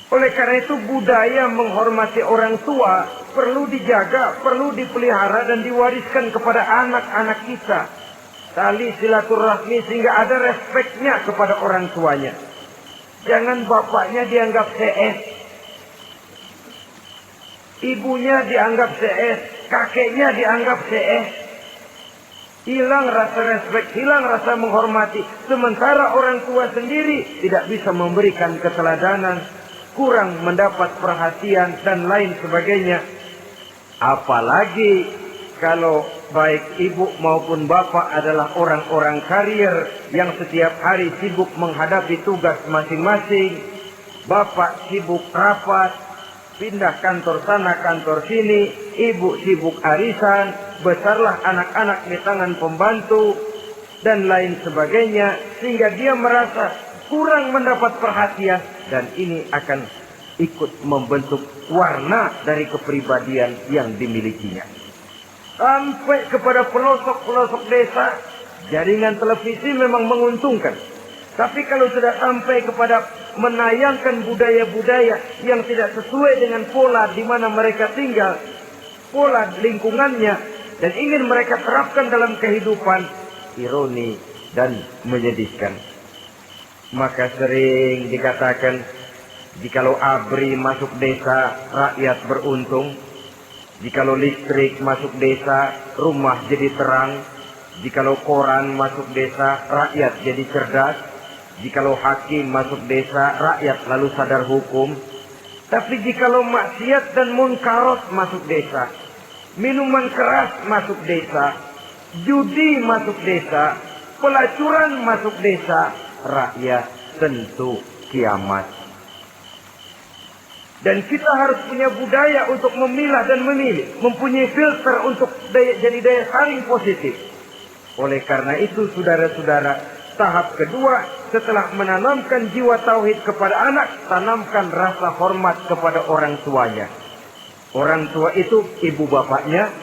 Oleh karena itu budaya menghormati orang tua perlu dijaga, perlu dipelihara dan diwariskan kepada anak-anak kita. Tali silaturahmi sehingga ada respeknya kepada orang tuanya. Jangan bapaknya dianggap CS, ibunya dianggap CS, kakeknya dianggap CS. Hilang rasa respek, hilang rasa menghormati. Sementara orang tua sendiri tidak bisa memberikan keteladanan, kurang mendapat perhatian dan lain sebagainya. Apalagi kalau baik ibu maupun bapak adalah orang-orang karier yang setiap hari sibuk menghadapi tugas masing-masing. Bapak sibuk rapat, pindah kantor sana kantor sini, ibu sibuk arisan, besarlah anak-anak di tangan pembantu dan lain sebagainya, sehingga dia merasa kurang mendapat perhatian, dan ini akan ikut membentuk warna dari kepribadian yang dimilikinya. Sampai kepada pelosok-pelosok desa, jaringan televisi memang menguntungkan. Tapi kalau sudah sampai kepada menayangkan budaya-budaya yang tidak sesuai dengan pola di mana mereka tinggal, pola lingkungannya, dan ingin mereka terapkan dalam kehidupan, ironi dan menyedihkan. Maka sering dikatakan, jikalau ABRI masuk desa, rakyat beruntung. Jikalau listrik masuk desa, rumah jadi terang. Jikalau koran masuk desa, rakyat jadi cerdas. Jikalau hakim masuk desa, rakyat lalu sadar hukum. Tapi jikalau maksiat dan munkarat masuk desa, minuman keras masuk desa, judi masuk desa, pelacuran masuk desa, rakyat tentu kiamat. Dan kita harus punya budaya untuk memilah dan memilih, mempunyai filter untuk jadi daya saring positif. Oleh karena itu, saudara-saudara, tahap kedua setelah menanamkan jiwa tauhid kepada anak, tanamkan rasa hormat kepada orang tuanya. Orang tua itu ibu bapaknya,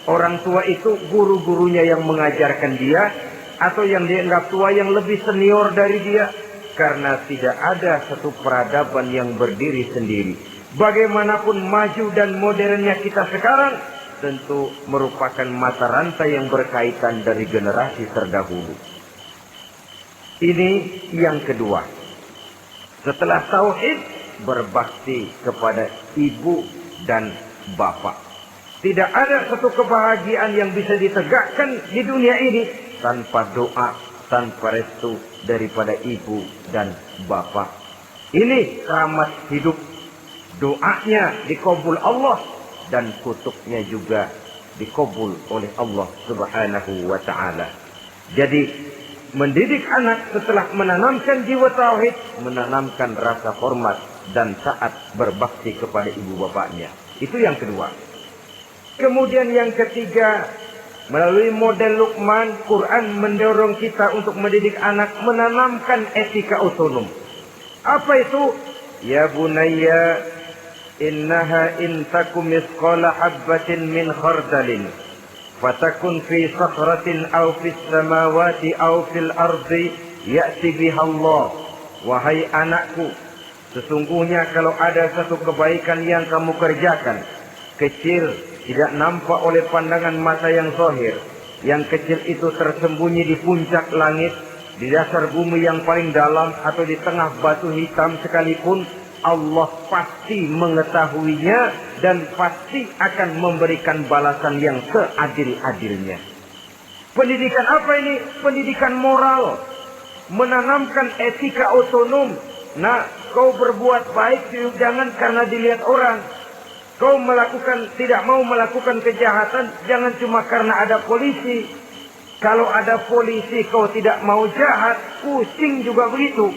orang tua itu guru-gurunya yang mengajarkan dia, atau yang dianggap tua yang lebih senior dari dia. Karena tidak ada satu peradaban yang berdiri sendiri. Bagaimanapun maju dan modernnya kita sekarang, tentu merupakan mata rantai yang berkaitan dari generasi terdahulu. Ini yang kedua. Setelah tauhid, berbakti kepada ibu dan bapak. Tidak ada satu kebahagiaan yang bisa ditegakkan di dunia ini tanpa doa, tanpa restu daripada ibu dan bapak. Ini keramat hidup. Doanya dikabul Allah dan kutuknya juga dikabul oleh Allah Subhanahu wa ta'ala. Jadi mendidik anak setelah menanamkan jiwa tauhid, menanamkan rasa hormat dan taat berbakti kepada ibu bapaknya. Itu yang kedua. Kemudian yang ketiga, melalui model Luqman, Quran mendorong kita untuk mendidik anak menanamkan etika otonom. Apa itu? Ya bunayya, innaha in takum misqala habbatin min khardalin fatakun fi sakhratin aw fis samawati aw fil ardi ya'ti biha Allah. Wahai anakku, sesungguhnya kalau ada satu kebaikan yang kamu kerjakan, kecil, tidak nampak oleh pandangan mata yang zahir, yang kecil itu tersembunyi di puncak langit, di dasar bumi yang paling dalam, atau di tengah batu hitam sekalipun, Allah pasti mengetahuinya dan pasti akan memberikan balasan yang seadil-adilnya. Pendidikan apa ini? Pendidikan moral. Menanamkan etika otonom. Nah, kau berbuat baik jangan karena dilihat orang. Kau tidak mau melakukan kejahatan jangan cuma karena ada polisi. Kalau ada polisi kau tidak mau jahat, kucing juga begitu.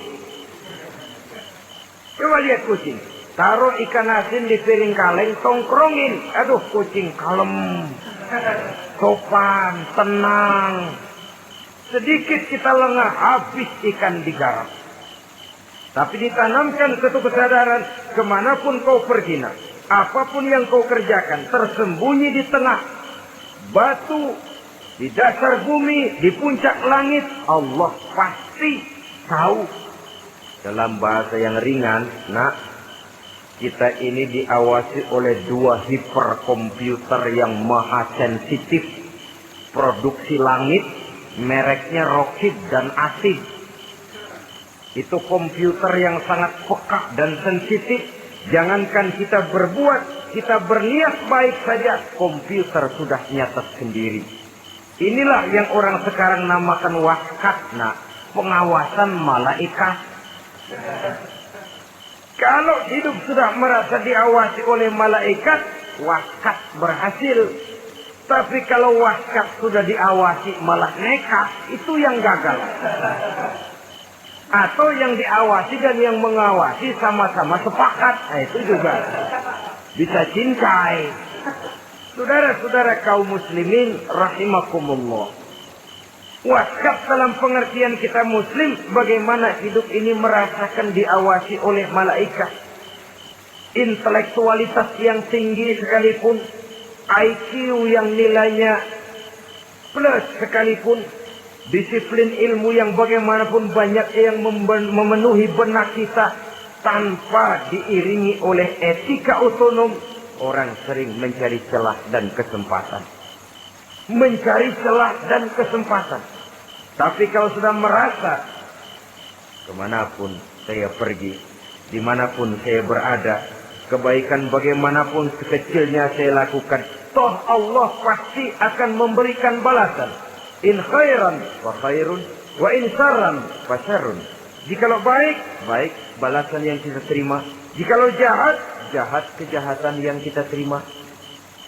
Coba lihat kucing. Taruh ikan asin di piring kaleng, tongkrongin. Aduh, kucing kalem, sopan, tenang. Sedikit kita lengah, habis ikan digarap. Tapi ditanamkan satu kesadaran, kemanapun kau pergi, nak, apapun yang kau kerjakan, tersembunyi di tengah batu, di dasar bumi, di puncak langit, Allah pasti tahu. Dalam bahasa yang ringan, nak, Kita ini diawasi oleh 2 hiperkomputer yang maha sensitif. Produksi langit, mereknya Rockheed dan Asid. Itu komputer yang sangat peka dan sensitif. Jangankan kita berbuat, kita berniat baik saja, komputer sudah nyatet sendiri. Inilah yang orang sekarang namakan wakatna, pengawasan malaikat. Kalau hidup sudah merasa diawasi oleh malaikat, wakat berhasil. Tapi kalau wakat sudah diawasi malah nekat, itu yang gagal. Atau yang diawasi dan yang mengawasi sama-sama sepakat, nah, itu juga bisa cincai. Saudara-saudara kaum muslimin rahimakumullah. Wakat dalam pengertian kita muslim, bagaimana hidup ini merasakan diawasi oleh malaikat. Intelektualitas yang tinggi sekalipun, IQ yang nilainya plus sekalipun, disiplin ilmu yang bagaimanapun banyak yang memenuhi benak kita tanpa diiringi oleh etika otonom, orang sering mencari celah dan kesempatan. Mencari celah dan kesempatan. Tapi kalau sudah merasa kemanapun saya pergi, dimanapun saya berada, kebaikan bagaimanapun sekecilnya saya lakukan, toh Allah pasti akan memberikan balasan. In khairan wa khairun, wa in syarran fa syarrun. Jikalau baik, baik balasan yang kita terima. Jikalau jahat, jahat kejahatan yang kita terima.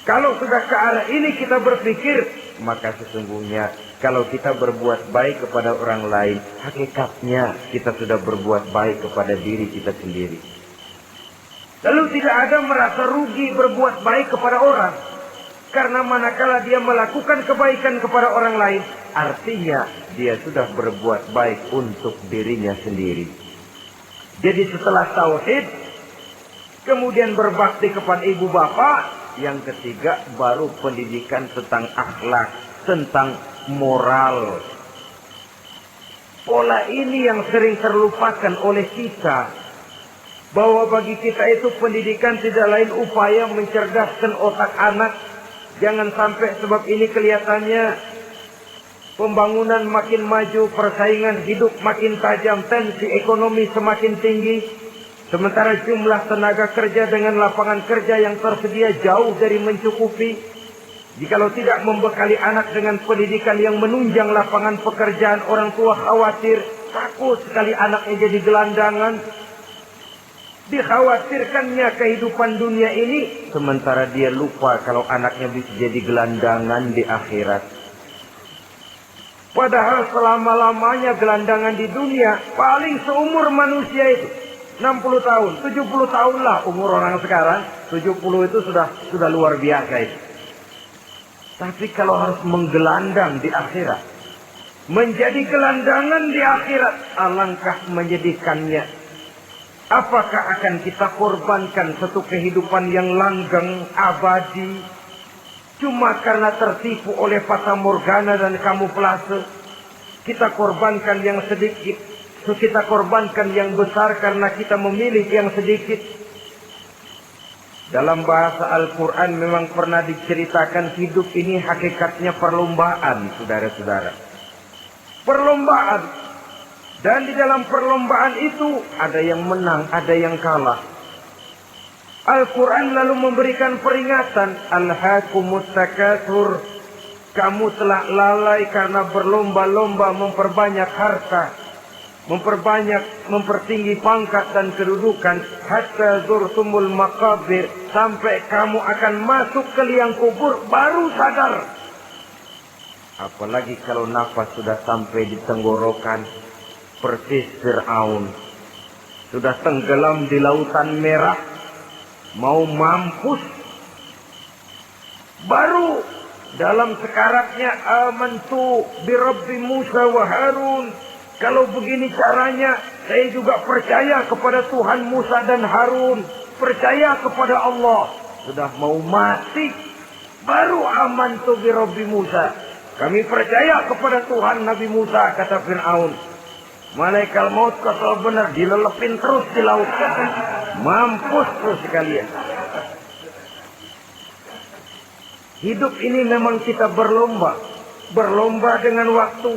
Kalau sudah ke arah ini kita berpikir, maka sesungguhnya kalau kita berbuat baik kepada orang lain, hakikatnya kita sudah berbuat baik kepada diri kita sendiri. Lalu tidak ada merasa rugi berbuat baik kepada orang. Karena manakala dia melakukan kebaikan kepada orang lain, artinya dia sudah berbuat baik untuk dirinya sendiri. Jadi setelah tauhid, kemudian berbakti kepada ibu bapak, yang ketiga baru pendidikan tentang akhlak, tentang moral. Pola ini yang sering terlupakan oleh kita. Bahwa bagi kita itu pendidikan tidak lain upaya mencerdaskan otak anak. Jangan sampai sebab ini kelihatannya pembangunan makin maju, persaingan hidup makin tajam, tensi ekonomi semakin tinggi. Sementara jumlah tenaga kerja dengan lapangan kerja yang tersedia jauh dari mencukupi. Jikalau tidak membekali anak dengan pendidikan yang menunjang lapangan pekerjaan, orang tua khawatir, takut sekali anaknya jadi gelandangan. Dikhawatirkannya kehidupan dunia ini, sementara dia lupa kalau anaknya bisa jadi gelandangan di akhirat. Padahal selama-lamanya gelandangan di dunia, paling seumur manusia itu 60 tahun, 70 tahun lah umur orang sekarang. 70 itu sudah luar biasa itu. Tapi kalau harus menggelandang di akhirat, menjadi gelandangan di akhirat, alangkah menyedihkannya. Apakah akan kita korbankan satu kehidupan yang langgeng, abadi, cuma karena tertipu oleh fata morgana dan kamuflase? Kita korbankan yang sedikit, kita korbankan yang besar karena kita memilih yang sedikit. Dalam bahasa Al-Quran memang pernah diceritakan hidup ini hakikatnya perlombaan, saudara-saudara. Perlombaan. Dan di dalam perlombaan itu ada yang menang, ada yang kalah. Al-Quran lalu memberikan peringatan. Alhaakumut takatsur. Kamu telah lalai karena berlomba-lomba memperbanyak harta, mempertinggi pangkat dan kedudukan, hatta zurtumul maqabir, sampai kamu akan masuk ke liang kubur baru sadar. Apalagi kalau nafas sudah sampai di tenggorokan, persis Fir'aun sudah tenggelam di lautan merah, mau mampus, baru dalam sekaratnya amantu bi Rabbi Musa wa Harun. Kalau begini caranya, saya juga percaya kepada Tuhan Musa dan Harun. Percaya kepada Allah. Sudah mau mati, baru amantu bi Rabbi Musa. Kami percaya kepada Tuhan Nabi Musa, kata Fir'aun. Malaikat maut kalau benar dilelepin terus di laut. Mampus terus sekalian. Hidup ini memang kita berlomba. Berlomba dengan waktu.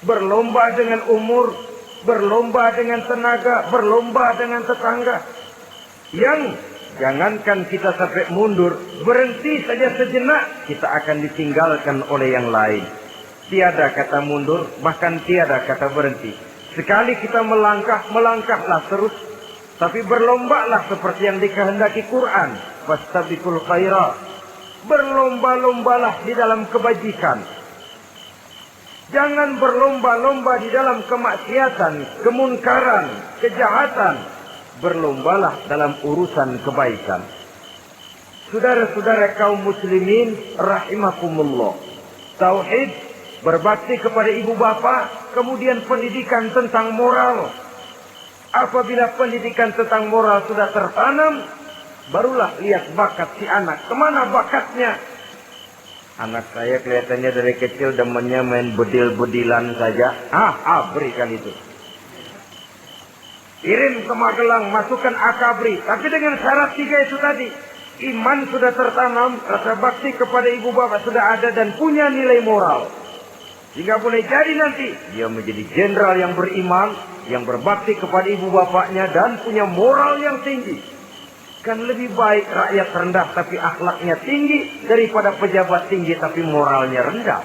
Berlomba dengan umur. Berlomba dengan tenaga. Berlomba dengan tetangga. Yang jangankan kita sampai mundur. Berhenti saja sejenak. Kita akan ditinggalkan oleh yang lain. Tiada kata mundur, bahkan tiada kata berhenti. Sekali kita melangkah, melangkahlah terus. Tapi berlombalah seperti yang dikehendaki Quran. Fastabiqul khairat. Berlomba-lombalah di dalam kebajikan. Jangan berlomba-lomba di dalam kemaksiatan, kemunkaran, kejahatan. Berlombalah dalam urusan kebaikan. Saudara-saudara kaum muslimin rahimakumullah. Tauhid, berbakti kepada ibu bapa, kemudian pendidikan tentang moral. Apabila pendidikan tentang moral sudah tertanam, barulah lihat bakat si anak. Kemana bakatnya? Anak saya kelihatannya dari kecil demennya main bedil-bedilan saja. Berikan itu. Kirim ke Magelang, masukkan akabri. Tapi dengan syarat 3 itu tadi. Iman sudah tertanam, rasa bakti kepada ibu bapa sudah ada dan punya nilai moral. Sehingga boleh jadi nanti dia menjadi jenderal yang beriman, yang berbakti kepada ibu bapaknya dan punya moral yang tinggi. Kan lebih baik rakyat rendah tapi akhlaknya tinggi daripada pejabat tinggi tapi moralnya rendah.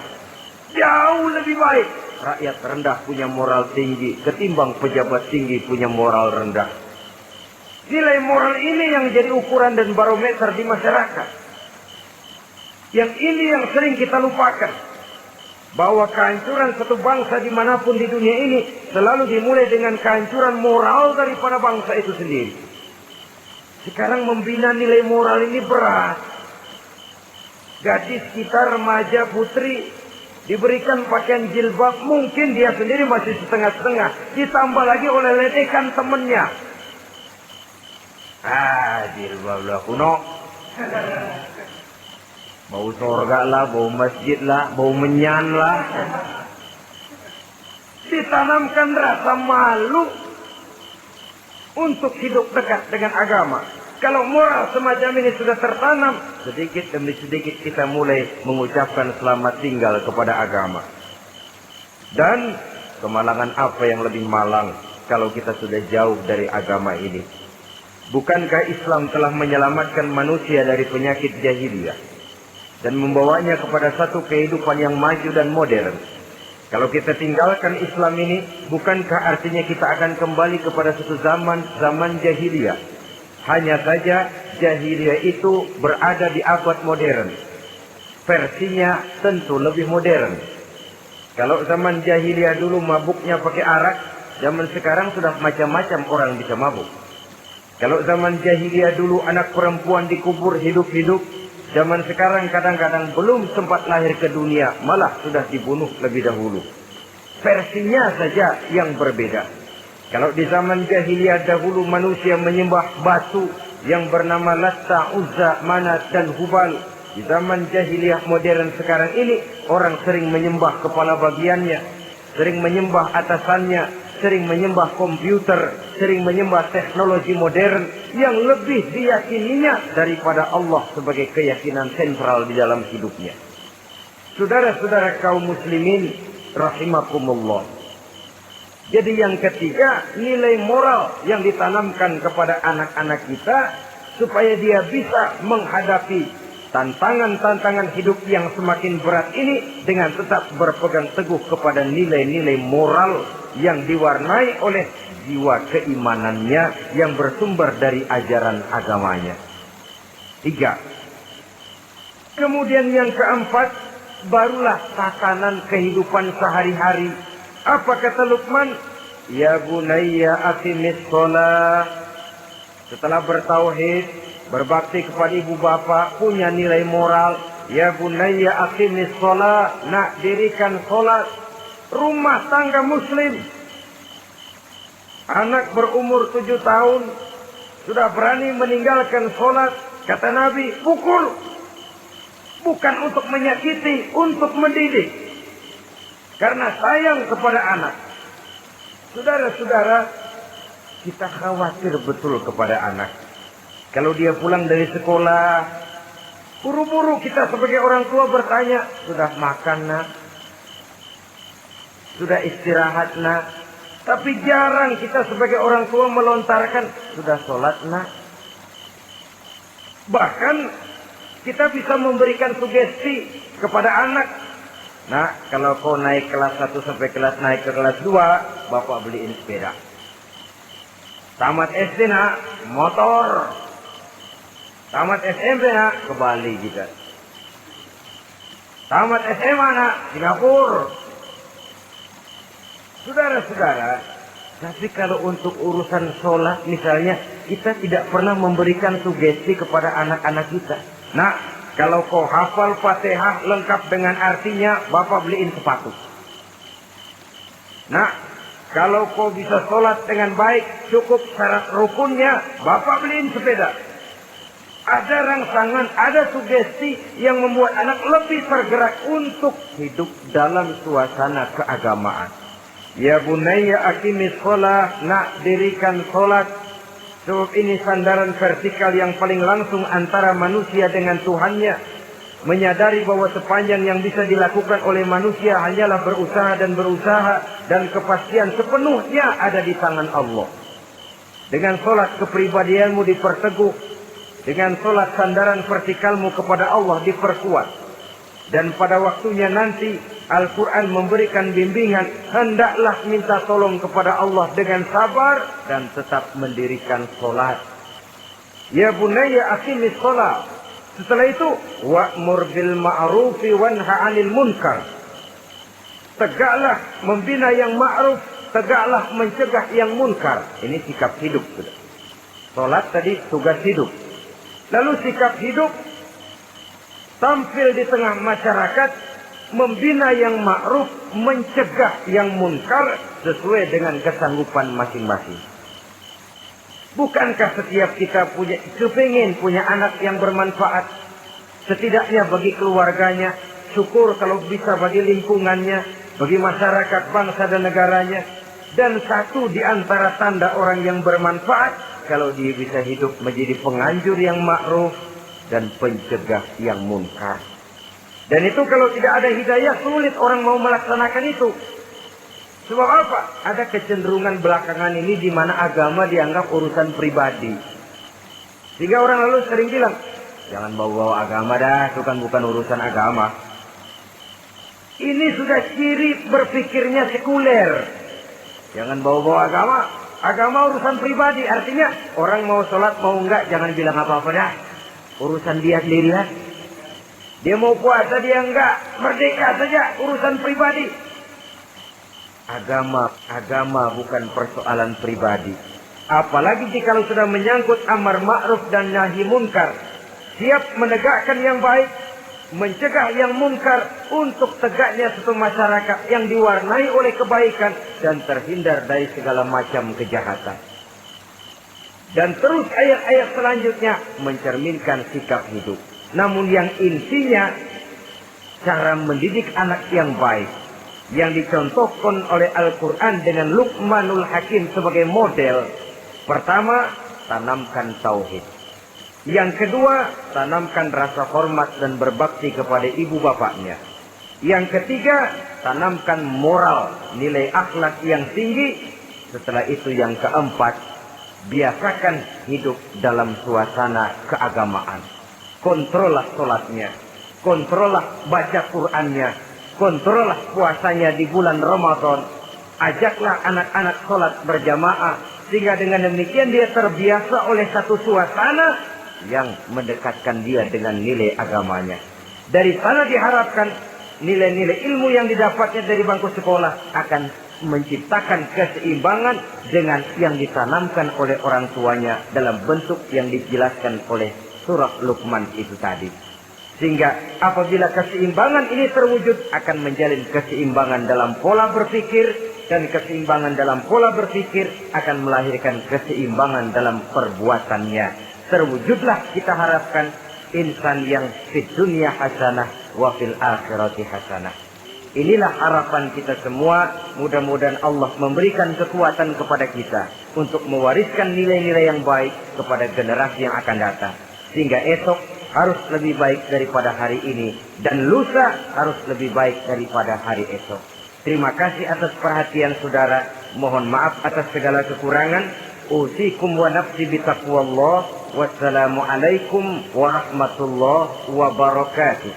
Jauh lebih baik rakyat rendah punya moral tinggi ketimbang pejabat tinggi punya moral rendah. Nilai moral ini yang jadi ukuran dan barometer di masyarakat. Yang ini yang sering kita lupakan. Bahwa kehancuran satu bangsa dimanapun di dunia ini selalu dimulai dengan kehancuran moral daripada bangsa itu sendiri. Sekarang membina nilai moral ini berat. Gadis kita, remaja, putri diberikan pakaian jilbab, mungkin dia sendiri masih setengah-setengah. Ditambah lagi oleh ledekan temennya. Jilbab lah kuno. Bau surga lah, bau masjid lah, bau menyan lah. Ditanamkan rasa malu untuk hidup dekat dengan agama. Kalau moral semacam ini sudah tertanam, sedikit demi sedikit kita mulai mengucapkan selamat tinggal kepada agama. Dan kemalangan apa yang lebih malang kalau kita sudah jauh dari agama ini? Bukankah Islam telah menyelamatkan manusia dari penyakit jahiliyah dan membawanya kepada satu kehidupan yang maju dan modern? Kalau kita tinggalkan Islam ini, bukankah artinya kita akan kembali kepada satu zaman jahiliyah? Hanya saja jahiliyah itu berada di abad modern. Versinya tentu lebih modern. Kalau zaman jahiliyah dulu mabuknya pakai arak, zaman sekarang sudah macam-macam orang bisa mabuk. Kalau zaman jahiliyah dulu anak perempuan dikubur hidup-hidup, zaman sekarang kadang-kadang belum sempat lahir ke dunia, malah sudah dibunuh lebih dahulu. Versinya saja yang berbeda. Kalau di zaman jahiliyah dahulu manusia menyembah batu yang bernama Latta, Uzza, Manat dan Hubal. Di zaman jahiliyah modern sekarang ini, orang sering menyembah kepala bagiannya, sering menyembah atasannya, sering menyembah komputer, sering menyembah teknologi modern yang lebih diyakininya daripada Allah sebagai keyakinan sentral di dalam hidupnya. Saudara-saudara kaum muslimin rahimakumullah. Jadi yang ketiga, nilai moral yang ditanamkan kepada anak-anak kita supaya dia bisa menghadapi tantangan-tantangan hidup yang semakin berat ini dengan tetap berpegang teguh kepada nilai-nilai moral yang diwarnai oleh jiwa keimanannya yang bersumber dari ajaran agamanya. 3. Kemudian yang keempat, barulah tatanan kehidupan sehari-hari. Apa kata Luqman? Ya bunayya aqimis shalah. Setelah bertauhid, berbakti kepada ibu bapa, punya nilai moral. Ya bunayya aqimis shalah, nak dirikan salat. Rumah tangga muslim. Anak berumur 7 tahun sudah berani meninggalkan salat. Kata Nabi, pukul. Bukan untuk menyakiti, untuk mendidik. Karena sayang kepada anak. Saudara-saudara, kita khawatir betul kepada anak. Kalau dia pulang dari sekolah, buru-buru kita sebagai orang tua bertanya, sudah makan nak? Sudah istirahat nak? Tapi jarang kita sebagai orang tua melontarkan, sudah sholat nak? Bahkan kita bisa memberikan sugesti kepada anak. Nah, kalau kau naik kelas 1 sampai naik ke kelas 2, bapak beliin sepeda. Tamat SD nak, motor. Tamat SMP nak, ke Bali juga. Tamat SMA nak, Singapura. Saudara-saudara, tapi kalau untuk urusan sholat misalnya, kita tidak pernah memberikan sugesti kepada anak-anak kita. Nah, kalau kau hafal Fatihah lengkap dengan artinya, bapak beliin sepatu. Nah, kalau kau bisa sholat dengan baik, cukup syarat rukunnya, bapak beliin sepeda. Ada rangsangan, ada sugesti yang membuat anak lebih tergerak untuk hidup dalam suasana keagamaan. Ya bunayya aqimis sholat, nak dirikan sholat. Sebab ini sandaran vertikal yang paling langsung antara manusia dengan Tuhannya. Menyadari bahwa sepanjang yang bisa dilakukan oleh manusia hanyalah berusaha dan berusaha. Dan kepastian sepenuhnya ada di tangan Allah. Dengan sholat kepribadianmu diperteguh. Dengan sholat sandaran vertikalmu kepada Allah diperkuat. Dan pada waktunya nanti Al-Quran memberikan bimbingan, hendaklah minta tolong kepada Allah dengan sabar dan tetap mendirikan sholat. Ya bunayya aqimis sholat. Setelah itu, wa'mur bil ma'rufi wanha 'anil munkar. Tegaklah membina yang ma'ruf, tegaklah mencegah yang munkar. Ini sikap hidup. Sholat tadi tugas hidup. Lalu sikap hidup tampil di tengah masyarakat, membina yang ma'ruf, mencegah yang munkar sesuai dengan kesanggupan masing-masing. Bukankah setiap kita kepingin punya anak yang bermanfaat, setidaknya bagi keluarganya, syukur kalau bisa bagi lingkungannya, bagi masyarakat, bangsa dan negaranya. Dan satu di antara tanda orang yang bermanfaat, kalau dia bisa hidup menjadi penganjur yang ma'ruf dan pencegah yang munkar. Dan itu kalau tidak ada hidayah, sulit orang mau melaksanakan itu. Sebab apa? Ada kecenderungan belakangan ini di mana agama dianggap urusan pribadi. Sehingga orang lalu sering bilang, jangan bawa-bawa agama dah, itu kan bukan urusan agama. Ini sudah ciri berpikirnya sekuler. Jangan bawa-bawa agama. Agama urusan pribadi. Artinya orang mau sholat mau enggak, jangan bilang apa-apa dah. Urusan dia sendiri lah. Dia mau puasa dia enggak, merdeka saja, urusan pribadi. Agama bukan persoalan pribadi. Apalagi jika sudah menyangkut amar ma'ruf dan nahi munkar. Siap menegakkan yang baik, mencegah yang munkar untuk tegaknya satu masyarakat yang diwarnai oleh kebaikan dan terhindar dari segala macam kejahatan. Dan terus ayat-ayat selanjutnya mencerminkan sikap hidup. Namun yang intinya cara mendidik anak yang baik yang dicontohkan oleh Al-Quran dengan Luqmanul Hakim sebagai model. Pertama, tanamkan tauhid. Yang kedua, tanamkan rasa hormat dan berbakti kepada ibu bapaknya. Yang ketiga, tanamkan moral, nilai akhlak yang tinggi. Setelah itu yang keempat, biasakan hidup dalam suasana keagamaan. Kontrollah sholatnya, kontrollah baca Qur'annya, kontrollah puasanya di bulan Ramadan. Ajaklah anak-anak sholat berjamaah, sehingga dengan demikian dia terbiasa oleh satu suasana yang mendekatkan dia dengan nilai agamanya. Dari sana diharapkan nilai-nilai ilmu yang didapatnya dari bangku sekolah akan menciptakan keseimbangan dengan yang ditanamkan oleh orang tuanya dalam bentuk yang dijelaskan oleh surah Luqman itu tadi. Sehingga apabila keseimbangan ini terwujud, akan menjalin keseimbangan dalam pola berpikir, dan keseimbangan dalam pola berpikir akan melahirkan keseimbangan dalam perbuatannya. Terwujudlah kita harapkan insan yang fid dunya hasanah wa fil akhirati hasanah. Inilah harapan kita semua. Mudah-mudahan Allah memberikan kekuatan kepada kita untuk mewariskan nilai-nilai yang baik kepada generasi yang akan datang. Sehingga esok harus lebih baik daripada hari ini, dan lusa harus lebih baik daripada hari esok. Terima kasih atas perhatian saudara. Mohon maaf atas segala kekurangan. Usikum wa nafsi bitaqwallah. Wassalamualaikum warahmatullahi wabarakatuh.